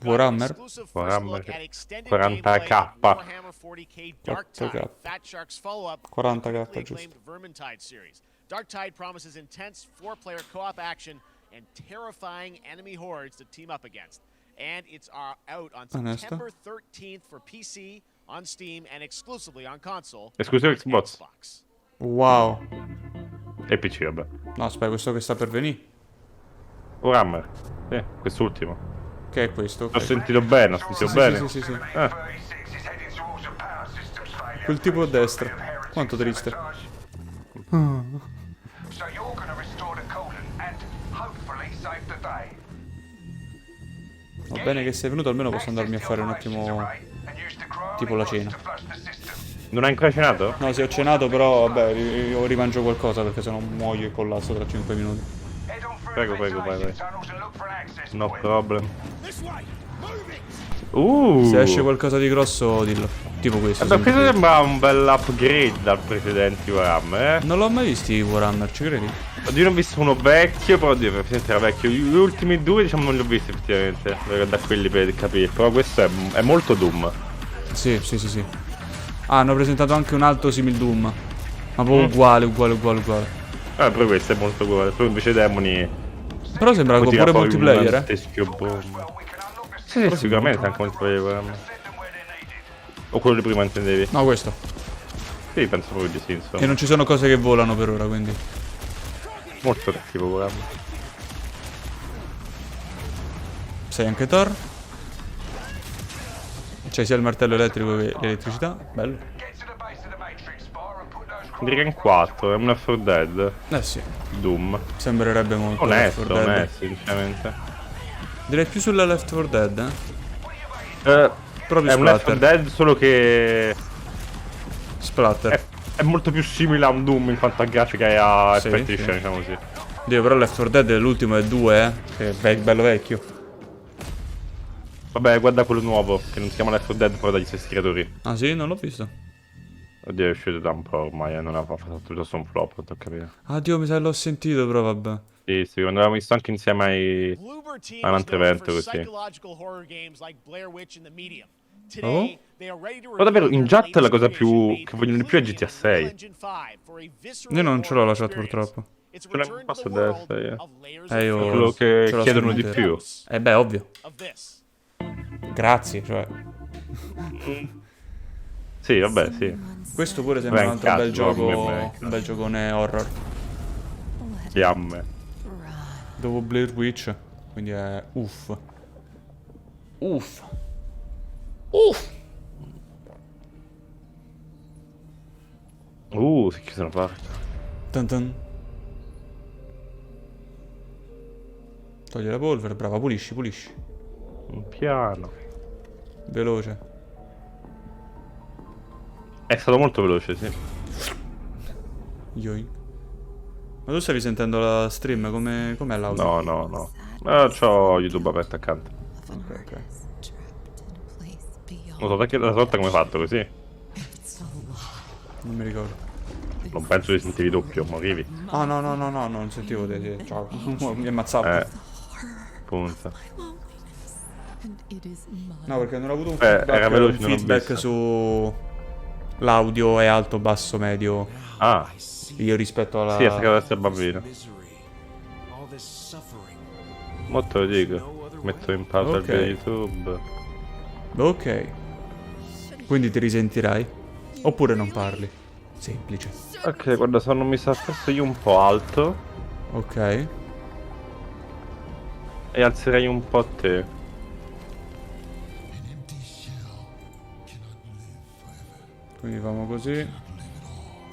Warhammer? Warhammer 40k. 40k, giusto. Darktide promises intense 4-player co-op action and terrifying enemy hordes to team up against. And it's out on September 13th for PC, on Steam, and exclusively on console. Esclusivo Xbox. Wow. E PC, vabbè. No, aspetta, questo che sta per venire. Warhammer. Sì, quest'ultimo. Che è questo? Okay. Ho sentito bene, ho sentito bene. Sì. Quel tipo a destra. Quanto triste. Va bene che sei venuto, almeno posso andarmi a fare un attimo tipo la cena. Non hai ancora cenato? No, sì, ho cenato, però vabbè, io rimangio qualcosa perché sennò muoio e collasso tra 5 minuti. Prego, vai. No problem. Se esce qualcosa di grosso, dillo. Tipo questo. Vabbè, questo sembra un bel upgrade dal precedente Warhammer, Non l'ho mai visto i Warhammer, ci credi? Oddio, ne ho visto uno vecchio, però oddio, effettivamente era vecchio. Gli ultimi due, diciamo, non li ho visti effettivamente. Da quelli per capire. Però questo è molto Doom. Sì. Ah, hanno presentato anche un altro simil Doom. Ma proprio uguale. Però questo è molto uguale. Però invece demoni. Però sembra pure multiplayer, Sì, sicuramente anche multiplayer. O quello di prima intendevi? No, questo. Sì, penso proprio di sì, insomma. Che non ci sono cose che volano per ora, quindi. Molto cattivo, guarda. Sei anche Thor. C'è sia il martello elettrico che l'elettricità. Bello. Direi che in 4, è un Left 4 Dead. Sì. Doom. Sembrerebbe molto onesto, sinceramente. Direi più sulla Left 4 Dead, Proprio è un Left 4 Dead, solo che splatter. È molto più simile a un Doom in quanto a grafica e a effetti di scena, diciamo così. Dio, però Left 4 Dead l'ultimo è 2, che è bello vecchio. Vabbè, guarda quello nuovo, che non si chiama Left 4 Dead, però dagli stessi creatori. Ah sì? Non l'ho visto. Oddio, è uscito da un po' ormai, non aveva fatto tutto un flop, non capire. Ah Dio, mi sa che l'ho sentito, però vabbè. Sì, quando l'avevamo visto anche insieme a un altro evento così. Oh? Ma davvero, in chat la cosa più che vogliono di più è GTA 6. Io non ce l'ho la chat purtroppo. Ce l'ho in basso a destra, io quello che chiedono di più. Beh, ovvio. Grazie, cioè. Sì, vabbè, sì. Questo pure sembra un altro bel gioco, un bel giocone horror. Fiamme. Dopo Blair Witch, quindi è uff. Si chiude una parte. Tan. Togli la polvere, brava, pulisci. Piano. Veloce. È stato molto veloce, sì. Yoink. Ma tu stavi sentendo la stream? Com'è l'audio? No. C'ho YouTube aperto accanto. Ok. Non so perché la volta come hai fatto così. Non mi ricordo. Non penso che sentivi doppio, morivi. Ah no, no, no, no, non sentivo te. Ciao, mi ammazzavo. Punta. No, perché non ho avuto un era veloce, un non ho feedback visto. su l'audio è alto, basso, medio. Ah. Io rispetto alla... Sì, è stato essere bambino. Mo te lo dico. Metto in pausa il Ok. video YouTube. Ok. Quindi ti risentirai? Oppure non parli? Semplice. Ok, guarda, sono mi sa forse io un po' alto. Ok. E alzerei un po' te. Quindi famo così.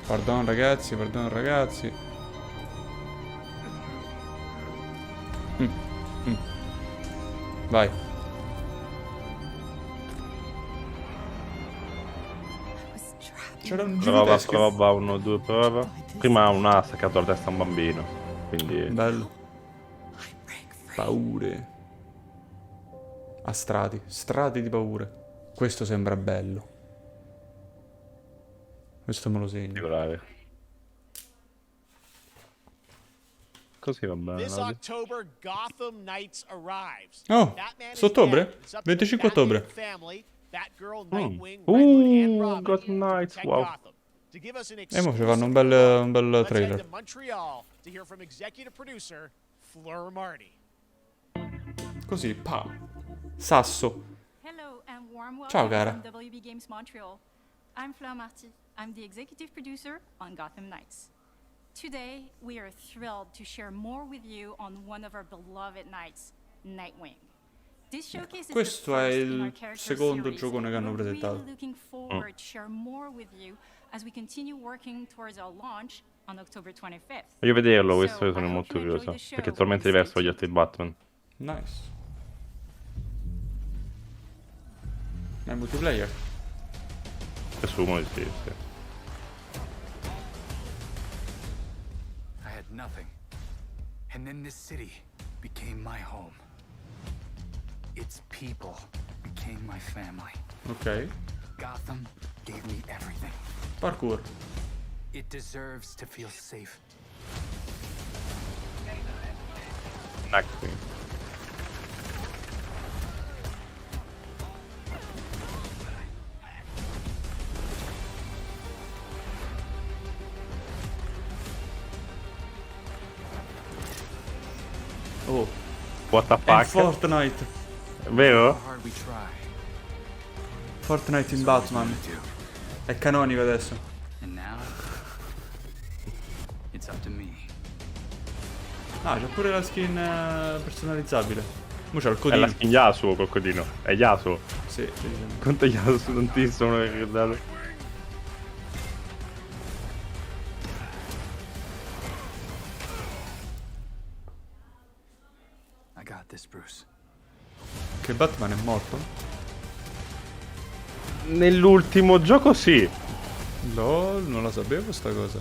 Pardon ragazzi, pardon ragazzi. Vai. C'era un giro Prova, teschio. prova, 1, 2, prova. Prima una ha staccato la testa a un bambino. Quindi... Bello. Paure. A strati. Strati di paure. Questo sembra bello. Questo me lo segno. Particolare. Così va bene. This no? October, Gotham Knights arrives. Oh, Batman su is ottobre? dead. It's up to the 25 Batman ottobre. family, Batgirl, Nightwing, Red Hood, and Robin Gotham Knights, protect wow. Gotham. To give us an E mo ci fanno un exclusive bel let's head trailer. to Montreal to hear from executive producer Fleur Marty. Così, pa. Sasso. Hello and warm Ciao, welcome cara. from WB Games Montreal. I'm Fleur Marty. I'm the executive producer on Gotham Knights. Today, we are thrilled to share more with you on one of our beloved knights, Nightwing. This showcase is the Questo è first in our il character secondo series, giocone che and hanno we're presentato. really looking forward to share more with you as we continue working towards our launch on October 25th. Voglio vederlo, questo So, io I sono hope molto you enjoy curioso. the show Perché è totalmente and diverso stay dagli altri Batman. Nice. È multiplayer. Presumo di sì, sì. I had nothing. And then this city became my home. Its people became my family. Ok. Gotham gave me everything. Parkour. It deserves to feel safe. Nightwing. Oh. What the È fuck? Fortnite. Vero? Hard we try. Fortnite in Batman. È canonico adesso. And now it's up to me. Ah, c'è pure la skin personalizzabile. Mo c'è il È codino. la skin Yasuo, col codino. È Yasuo. Sì, sì, sì. Quanto Yasuo non ti sono ricordato? I got this, Bruce. Che Batman è morto? Nell'ultimo gioco sì. LOL, non la sapevo sta cosa.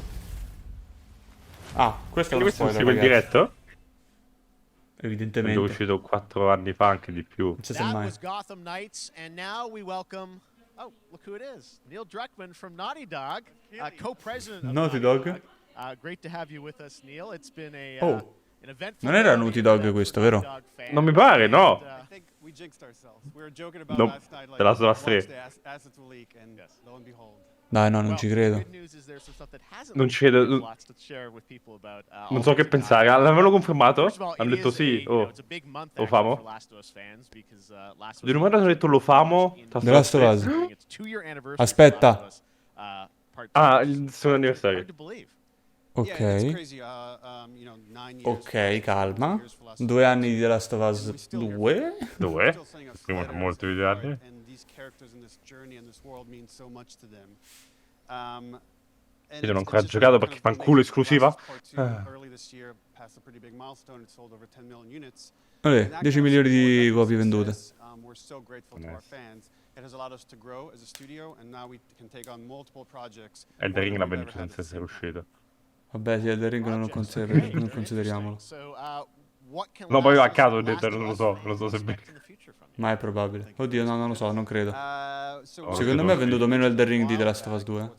Ah, questo è uno Questo spoiler, segue il ragazzi. diretto? Evidentemente. È uscito 4 anni fa, anche di più. Non si sa That mai. was Gotham Knights, and now we welcome. Oh, look who it is! Neil Druckmann from Naughty Dog, co-president of Naughty Dog? Great to have you with us, Neil. It's been a Oh, an eventful non era day Naughty for Dog questo, vero? Dog fans. Non mi pare, no. And, I think we jinxed ourselves. We were joking about No, last night, like, The Last of Us watch 3. the assets will leak, and lo and behold. Dai, no, non ci credo. Good news is there's some stuff that hasn't Non leaked. ci credo. There's lots to share with people about, Non so che pensare. L'avevano confermato? First of all, Hanno it detto is sì. a, Oh, it's a big month lo actually for famo? Last of Us fans because Last of Di Us numero hanno detto lo famo. The Last of Us. It's 2-year anniversary for Aspetta. Last of Us, part two, Ah, which is il suo anniversario. hard to believe. Yeah, it's Ok. crazy. You know, 9 years. Ok, calma. 2 anni di The Last of Us 2. Dove? Still saying us Prima letters, molti video anni. right? And these characters in this journey and this world mean so much to them. Io non ho ancora giocato perché fanculo esclusiva. Early this year, passed a pretty big milestone. It sold over 10 million units. Vabbè, 10 milioni di copie vendute. We're so grateful to our fans. It has allowed us to grow as a studio, and now we can take on multiple projects. E The Ring l'ha venduto senza essere uscito. Vabbè, sì, Elden Ring non consideriamolo. No, poi a caso ho detto, non lo so se è vero. Ma è probabile. Oddio, no, non lo so, non credo. So Secondo me ha venduto meno Elden Ring di The Last of Us 2.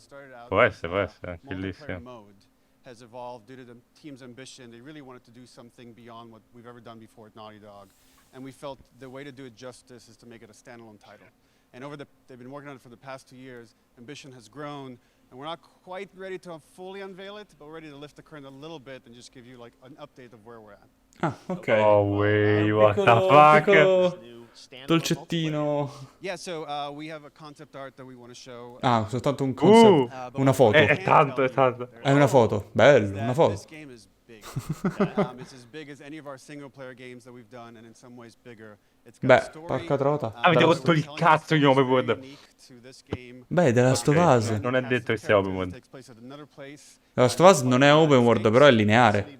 può essere, anche multiplayer bellissimo. mode has evolved due to the team's ambition. They really wanted to do something beyond what we've ever done before at Naughty Dog. And we felt the way to do it justice is to make it a standalone title. And they've been working on it for the past 2 years. Ambition has grown, and we're not quite ready to fully unveil it, but we're ready to lift the curtain a little bit and just give you like an update of where we're at. Ah, ok. Oh, way, what the Piccolo, fuck? piccolo dolcettino. Yeah, so we have a concept art that we want to show. Ah, soltanto un concept. Una foto. È tanto. È una foto. Bello, una foto. This game is big. It's as big as any of our single player games that we've done, and in some ways bigger. It's got a story. Porca trota. Avete rotto il cazzo di open world. Beh, The Last of Us. Non è detto che sia open world. The Last of Us non è open world, però è lineare.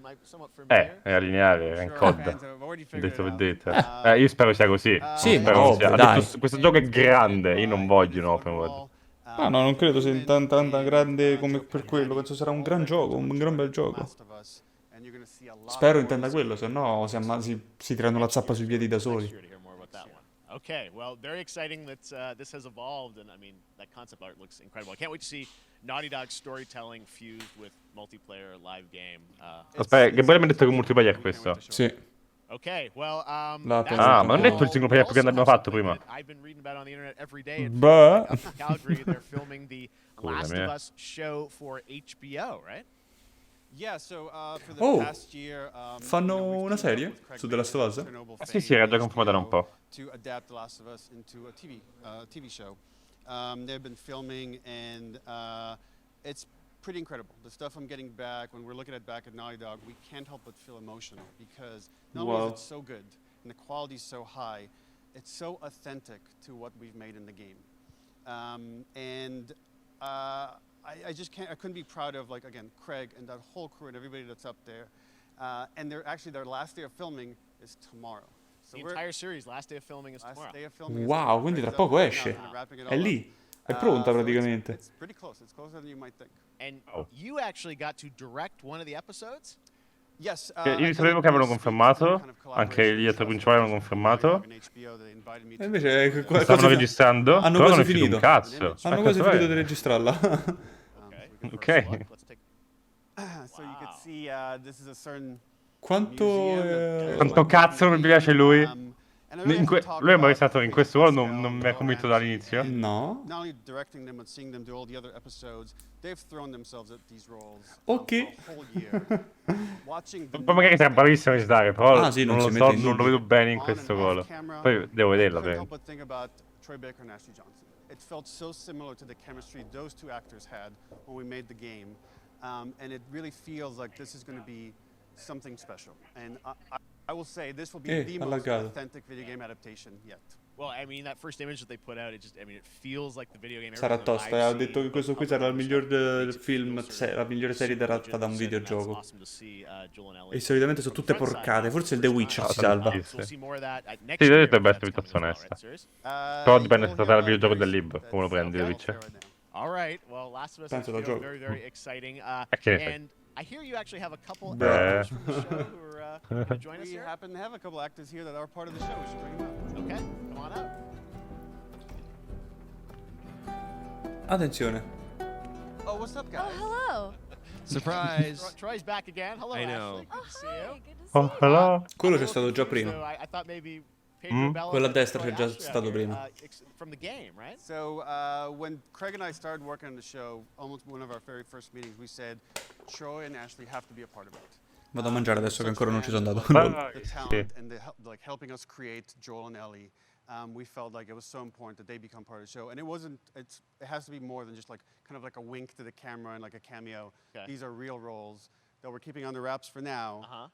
È lineare, è in COD. Detto per detto. Io spero sia così. Sì, spero ovvio, sia. dai. Questo gioco è grande, io non voglio un open world. Ah, no, non credo sia tanta grande come per quello. Penso sarà un gran gioco, un gran bel gioco. Spero intenda quello, se no si tirano la zappa sui piedi da soli. Okay, well, very exciting that this has evolved, and I mean, that concept art looks incredible. I can't wait to see Naughty Dog storytelling fused with multiplayer live game. Aspetta, Gabriele mi ha detto che è multiplayer questo. Sì. Okay, well, ma non è detto il single player che abbiamo fatto prima. I've been reading about on the internet every day. Beh. Calgary, they're filming the Last of Us show for HBO, right? Yeah, so for the past year, fanno una serie su The Last of Us? Sì, era già confermato da un po'. To adapt The Last of Us into a TV show. They've been filming, and it's pretty incredible. The stuff I'm getting back, when we're looking back at Naughty Dog, we can't help but feel emotional, because not only is it so good, and the quality is so high, it's so authentic to what we've made in the game. I couldn't be proud of, like, again, Craig and that whole crew and everybody that's up there. And their last day of filming is tomorrow. So the entire series, last day of filming is tomorrow. Wow, quindi tra poco esce. È lì. È pronta praticamente. It's pretty close. It's closer than you might think. And you actually got to direct one of the episodes? Yes. Io sapevo che avevano confermato, anche gli attori principali avevano confermato. E invece stavano registrando, hanno però quasi non è finito. un cazzo. Hanno quasi finito di registrarla. Ok. So you could see this is a certain Quanto cazzo non mi piace lui? Lui è mai stato in questo ruolo, non mi ha convinto dall'inizio. No. Not only directing them but seeing them do all the other episodes, they've thrown themselves at these roles Ok. for a whole year. Watching them. Poi magari sarà bravissimo a recitare, però sì, non non lo si so, mette in non lo dubbio. vedo bene in questo ruolo. Poi devo vederla I couldn't bene. help but think about Troy Baker and Ashley Johnson. It felt so similar to the chemistry those two actors had when we made the game, and it really feels like this is going to be something special. And I will say this will be the most authentic video game adaptation yet. Well, I mean, that first image that they put out, it feels like the video game. Sarà tosta, ha detto che questo qui sarà il miglior film, la migliore serie tratta da un videogioco. E solitamente sono tutte porcate, forse il The Witcher si salva. Sì, dovrebbe essere piuttosto onesta. Però dipende se tratta il videogioco del libro, come lo prendi The Witcher. All right, well, Last of Us Penso is da gioco. very, very exciting. Okay. And I hear you actually have a couple actors from the show who are going to join us We here. happen to have a couple actors here that are part of the show. We should bring them up. Okay, come on up. Attenzione. Oh, what's up, guys? Hello. Surprise. Troy's back again. Hello, I know. Ashley. Good to see you. Good to see Oh, hello. Quello c'è stato già prima. So I thought maybe Pedro Bello Quello a and destra Troy c'è già Ashley stato out here, prima. from the game, right? So when Craig and I started working on the show, almost one of our very first meetings, we said Troy and Ashley have to be a part of it. Vado a mangiare adesso che ancora non ci sono andato. The talent and like helping us create Joel and Ellie. We felt like it was so important that they become part of the show, and it has to be more than just like kind of like a wink to the camera and like a cameo. Okay. These are real roles that we're keeping on the wraps for now.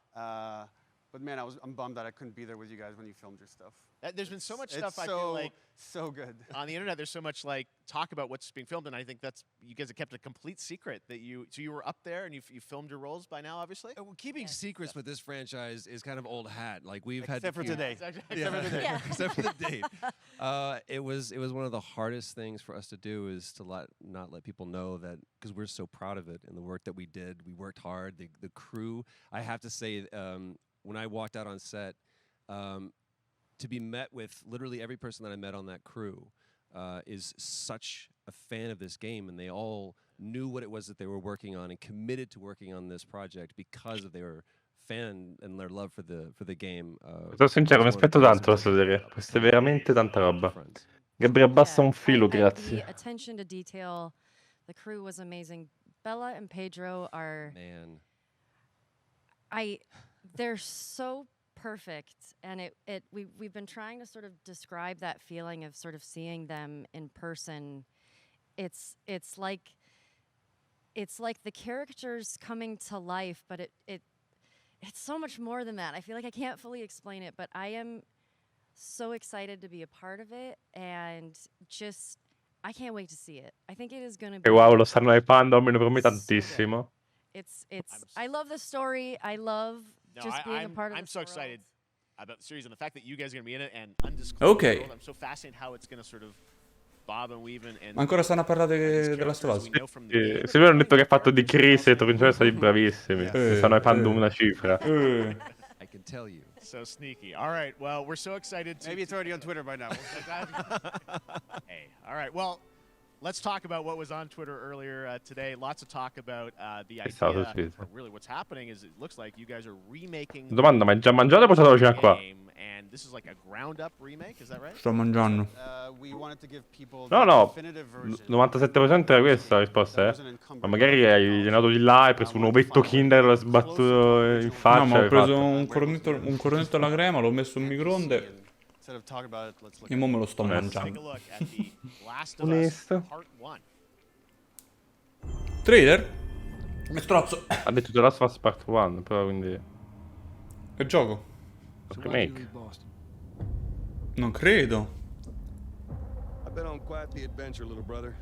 But man, I'm bummed that I couldn't be there with you guys when you filmed your stuff. There's been so much It's stuff I feel like so good on the internet. There's so much like talk about what's being filmed, and I think that's you guys have kept a complete secret that you were up there and you filmed your roles by now, obviously. Well, keeping secrets with this franchise is kind of old hat. Like we've had Except for today. Except for the date. Except for the date. It was one of the hardest things for us to do is to not let people know that, because we're so proud of it and the work that we did. We worked hard. The crew. I have to say, when I walked out on set, to be met with literally every person that I met on that crew is such a fan of this game, and they all knew what it was that they were working on and committed to working on this project because of their fan and their love for the game. Sono sincero, mi aspetto tanto da questa serie. Questa è veramente tanta roba. Gabriele, abbassa un filo, grazie. The attention to detail, the crew was amazing. Bella and Pedro are... Man. They're so perfect, and we've been trying to sort of describe that feeling of sort of seeing them in person. It's like the characters coming to life, but it's so much more than that. I feel like I can't fully explain it, but I am so excited to be a part of it, and just I can't wait to see it. I think it is going to be... E wow, lo stanno hypando almeno per me tantissimo. I love the story. I love just being a part of I'm this so world. excited about the series and the fact that you guys are going to be in it and undisclosed world. I'm so fascinated how it's going to sort of bob and weave and Ma ancora stanno a parlare della Stovaz? Se hanno detto che ha fatto di Chris e Torino sono stati bravissimi. Stanno hypando una cifra. I can tell you. So sneaky. All right. Well, we're so excited to... Maybe it's already on Twitter by now. Hey. All right. Well, let's talk about what was on Twitter earlier today. Lots of talk about the idea. Really, what's happening is it looks like you guys are remaking. Domanda, ma hai già mangiato o portato la cena qua? And this is like a ground-up remake, is that right? Sto mangiando. We wanted to give people No, no, definitive version. 97% era questa la risposta, Ma magari hai allenato di là, hai preso un ovetto Kinder, l'hai sbattuto in faccia. No, ma ho preso un cornetto alla crema, l'ho messo in microonde e mo me lo sto mangiando. Onesto. Trailer? Mi strozzo. Ha detto The Last of Us Part 1, però quindi... Che gioco? Remake. Non credo. I've been on quite the adventure, little brother.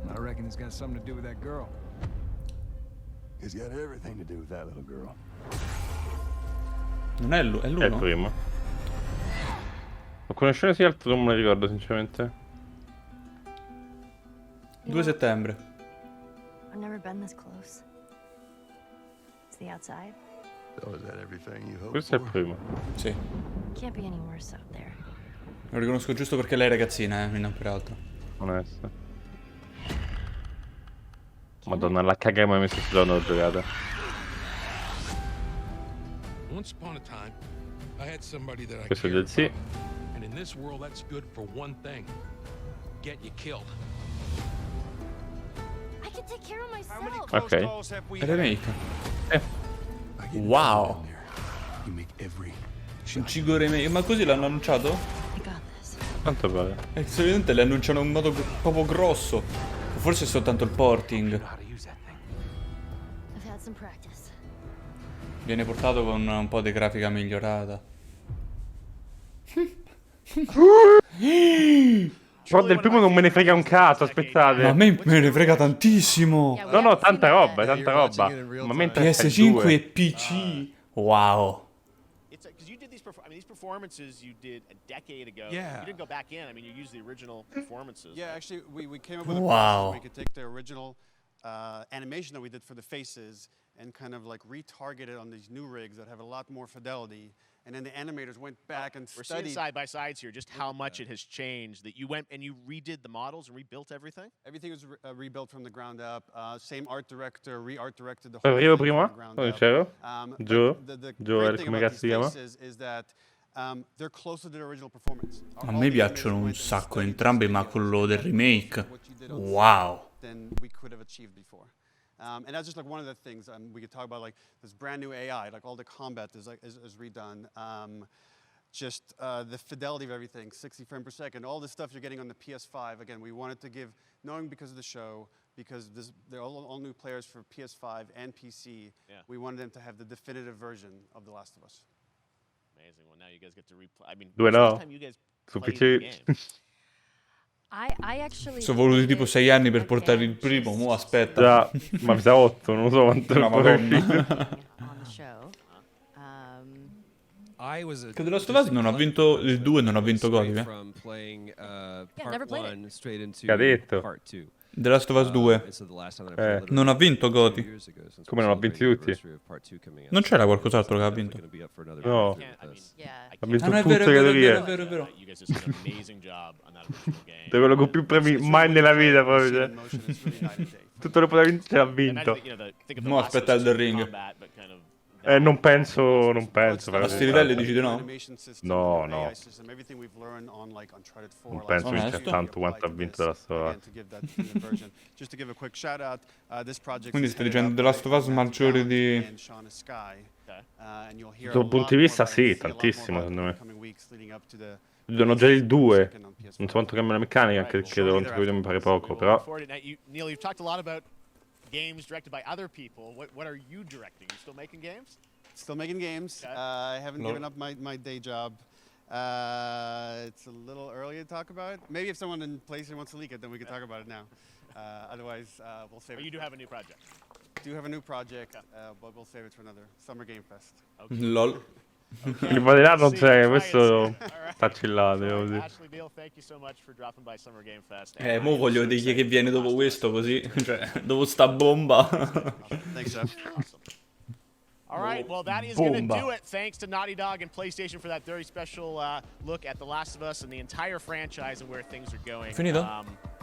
I reckon it's got something to do with that girl. It's got everything to do with that little girl. Non è lui, è lui, È il no? primo. Lo conoscevo sì, altro non me lo ricordo sinceramente. 2 settembre. I've never been this close. It's the outside. So is that everything you hope Questo è il for? primo. Sì. Can't be any worse out there. Lo riconosco giusto perché lei è ragazzina, non per altro. Onesto. Madonna, la caga che mi ha messo sul giorno giocata. Once upon a time, I had somebody that I Questo è cared del sì. about. And in this world, that's good for one thing. Get you killed. I can take care of myself. Ok. È remake. Wow. Un Cigo remake. Ma così l'hanno annunciato? Tanto pare. Evidentemente le annunciano in modo proprio grosso. O forse è soltanto il porting. I've had some practice. Viene portato con un po' di grafica migliorata. Però del primo non me ne frega un cazzo, aspettate. Ma a me ne frega tantissimo. No, tanta roba, tanta roba. Ma mentre PS5 e PC. Wow. Because you did these performances you did a decade ago. Yeah. You didn't go back in. I mean, you used the original performances. Yeah, actually, we came up with a Wow. process where we could take the original animation that we did for the faces and kind of like retarget it on these new rigs that have a lot more fidelity. And then the animators went back and We're studied. seeing side by sides here just how much it has changed. That you went and you redid the models and rebuilt everything. Everything was rebuilt from the ground up. Same art director, re-art directed the Lo whole arrivo thing prima? from the ground Come up. dicevo? Joe? The Joe, great thing come about cazzo si these chiama? faces is that they're closer to the original performance. A me piacciono un sacco entrambi, ma quello del remake. Wow. Than we could have achieved before. And that's just like one of the things we could talk about, like this brand new AI, like all the combat is redone. Just the fidelity of everything, 60 frames per second, all this stuff you're getting on the PS5. Again, we wanted to give, knowing because of the show, because they're all new players for PS5 and PC, we wanted them to have the definitive version of The Last of Us. Amazing. Well, now you guys get to replay. I mean, Due the no. first time you guys Su played PC. the game. I actually... Sono voluti tipo 6 anni per portare il primo, mo aspetta. Già, ma mi sa 8, non lo so quanto No, Madonna. on the show. Che The Last of Us non ha vinto il 2, non ha vinto Goti, From playing part never played one straight into Che ha detto? part two. The Last of Us 2. Non ha vinto Goti. Come non ha vinti tutti? Non c'era qualcos'altro che ha vinto? No. Ha vinto no, è tutte vero, le è categorie. vero, è vero, è vero. È quello con più premi mai nella vita proprio. Tutto lo poteva vincere, ha vinto. Mo aspetta Elden Ring. Non penso. A sti livelli dici di no? No. Non penso vinca tanto quanto ha vinto la sua. Quindi stai dicendo The Last of Us maggiore di... Da un punto di vista sì, tantissimo secondo me. Hanno già il 2. Non so quanto cambia la meccanica, anche perché devo contribuire mi pare poco, però... Neil, you've talked a lot about games directed by other people. What are you directing? You still making games? Still making games. I haven't given up my day job. It's a little early to talk about it. Maybe if someone in PlayStation wants to leak it, then we can talk about it now. Otherwise, we'll save it. But you do have a new project. Do have a new project, but we'll save it for another Summer Game Fest. LOL. Il Badirà non c'è, questo sta chillato, devo dire. Ashley, Neil, thank you so much for dropping by Summer Game Fest. Mo voglio vedere che viene dopo questo, così. Cioè, dopo sta bomba. Thanks, Jeff. All right, well, that is going to do it. Thanks to Naughty Dog and PlayStation for that very special look at The Last of Us and the entire franchise and where things are going. Finito?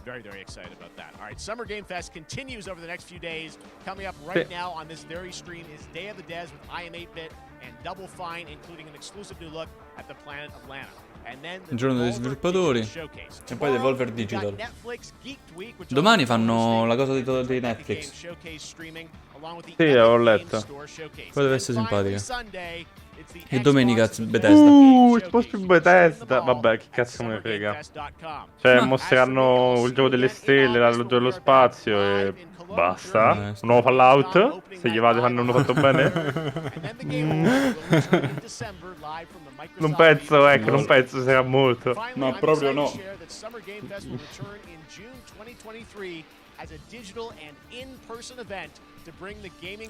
Very, very excited about that. All right, Summer Game Fest continues over the next few days. Coming up right now on this very stream is Day of the Devs with I Am 8-Bit and Double Fine, including an exclusive new look at the planet Atlanta. And then Il giorno degli sviluppatori. E poi Devolver Digital. Domani fanno la cosa di Netflix. Sì, ho letto. Poi deve essere simpatica. E domenica Bethesda. Il post più Bethesda. Vabbè, che cazzo me ne frega. Cioè, mostreranno il gioco delle stelle, il gioco dello spazio e basta. Un nuovo Fallout. Se gli vado hanno fatto bene. Non penso, ecco, non penso sarà molto. No, proprio no.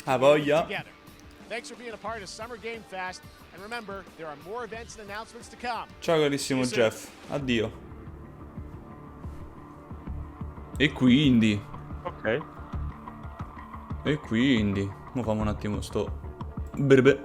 Ah, voglia. Thanks for being a part of Summer Game Fest, and remember, there are more events and announcements to come. Ciao carissimo Jeff, addio. E quindi? Ok. E quindi? Mo facciamo un attimo sto... Brebe.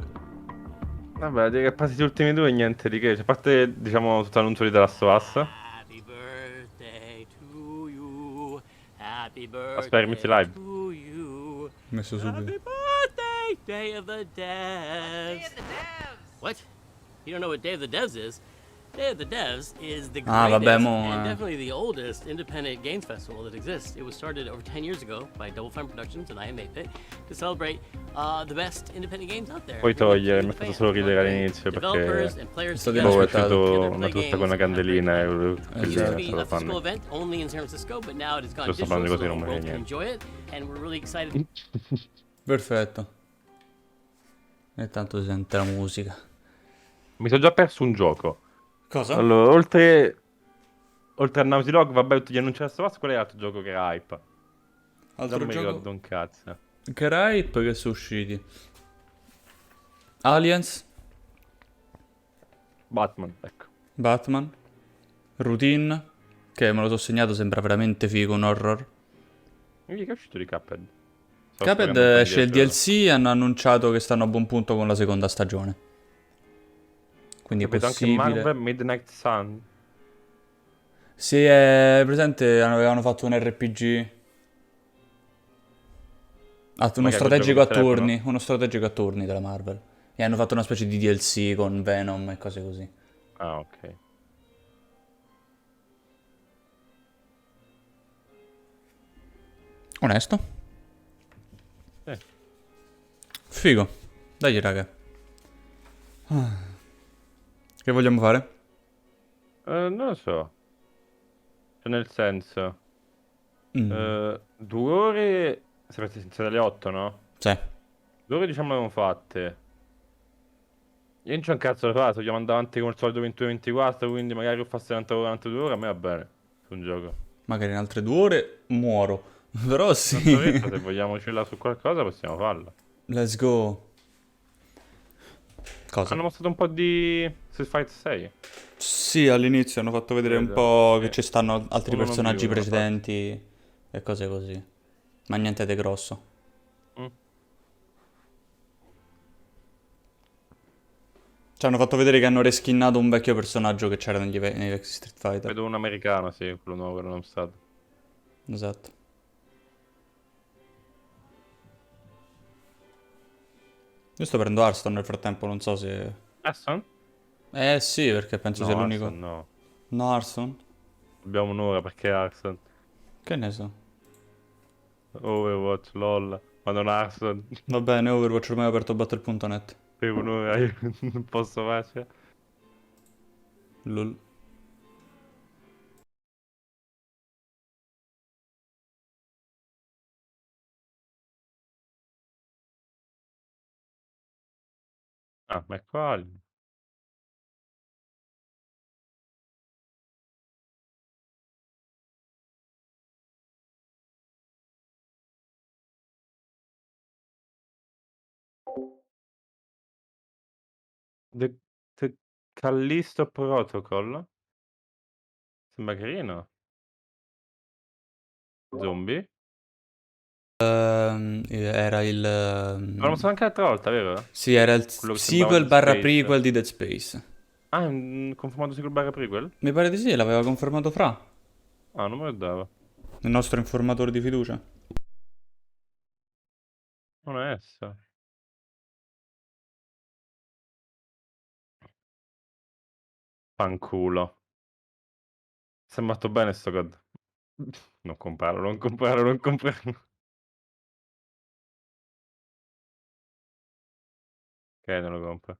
Vabbè, direi che passati gli ultimi due niente di che. Cioè, a parte, diciamo, tutto l'annuncio di The Last of Us. Happy birthday to you. Happy birthday Aspetta, metti live. to you. Messo subito. Happy birthday, Day of the Devs. Day of the Devs. What? You don't know what Day of the Devs is? Day of the Devs is the Ah, greatest vabbè, mo, and definitely the oldest independent games festival that exists. It was started over 10 years ago by Double Fine Productions and I Am 8-Bit to celebrate the best independent games out there. Puoi togliere, mi ha fatto solo ridere all'inizio perché è stato una tutta con una candelina e used to be a physical event only in San Francisco, but now it has gone digital so the whole world can enjoy it, and we're really excited. Perfetto. E tanto si sente la musica. Mi sono già perso un gioco. Cosa? Allora, oltre a Naughty Dog, vabbè, tutti gli annunci della Last of Us, qual è l'altro gioco che era hype? Altro non mi gioco? ricordo un cazzo. Che era hype che sono usciti? Aliens. Batman, ecco. Batman. Routine. Che me lo so segnato, sembra veramente figo, un horror. Che è uscito di Cuphead? Cuphead esce il DLC e hanno annunciato che stanno a buon punto con la seconda stagione. Quindi è possibile. Anche Marvel Midnight Sun. Sì, è presente, avevano fatto un RPG. Uno strategico a turni. Uno strategico a turni della Marvel. E hanno fatto una specie di DLC con Venom e cose così. Ah, ok. Onesto. Figo. Dai, raga. Che vogliamo fare? Non lo so. Cioè, nel senso... 2 ore... Siete alle 8, no? Sì. 2 ore diciamo le abbiamo fatte. Io non c'ho un cazzo da fare, vogliamo andare avanti come il solito 21-24, quindi magari ho fatto 40 ore, a me va bene. Su un gioco. Magari in altre 2 ore muoro. Però sì. Se vogliamo chillare su qualcosa possiamo farlo. Let's go. Cosa? Hanno mostrato un po' di Street Fighter 6. Sì, all'inizio hanno fatto vedere un po' che ci stanno altri personaggi precedenti. e cose così. Ma niente di grosso. Mm. Ci hanno fatto vedere che hanno reskinnato un vecchio personaggio che c'era nei vecchi Street Fighter. Vedo un americano, sì, quello nuovo che non è stato. Esatto. Io sto prendendo Hearthstone nel frattempo, non so se... Hearthstone? Sì, perché penso No, sia l'unico... Hearthstone no. No, Hearthstone? Abbiamo un'ora perché Hearthstone. Che ne so. Overwatch, LOL, ma non Hearthstone. Va bene, Overwatch ormai ho aperto battle.net. Per un'ora io non posso farcela. Lol. Ah, ma è qua. The Callisto Protocol? Sembra carino. Zombie? Era il... Ma l'ho mostrato anche l'altra volta, vero? Sì, era il Quello che sembrava sequel Dead barra Space. prequel di Dead Space. Ah, è un conformato sequel barra prequel? Mi pare di sì, l'aveva confermato Fra, Ah, non me lo dava. il nostro informatore di fiducia. Non è essa. Fanculo. Sembra fatto bene sto god. Non comprarlo, non comprarlo, non comprarlo. Ok, non lo compro.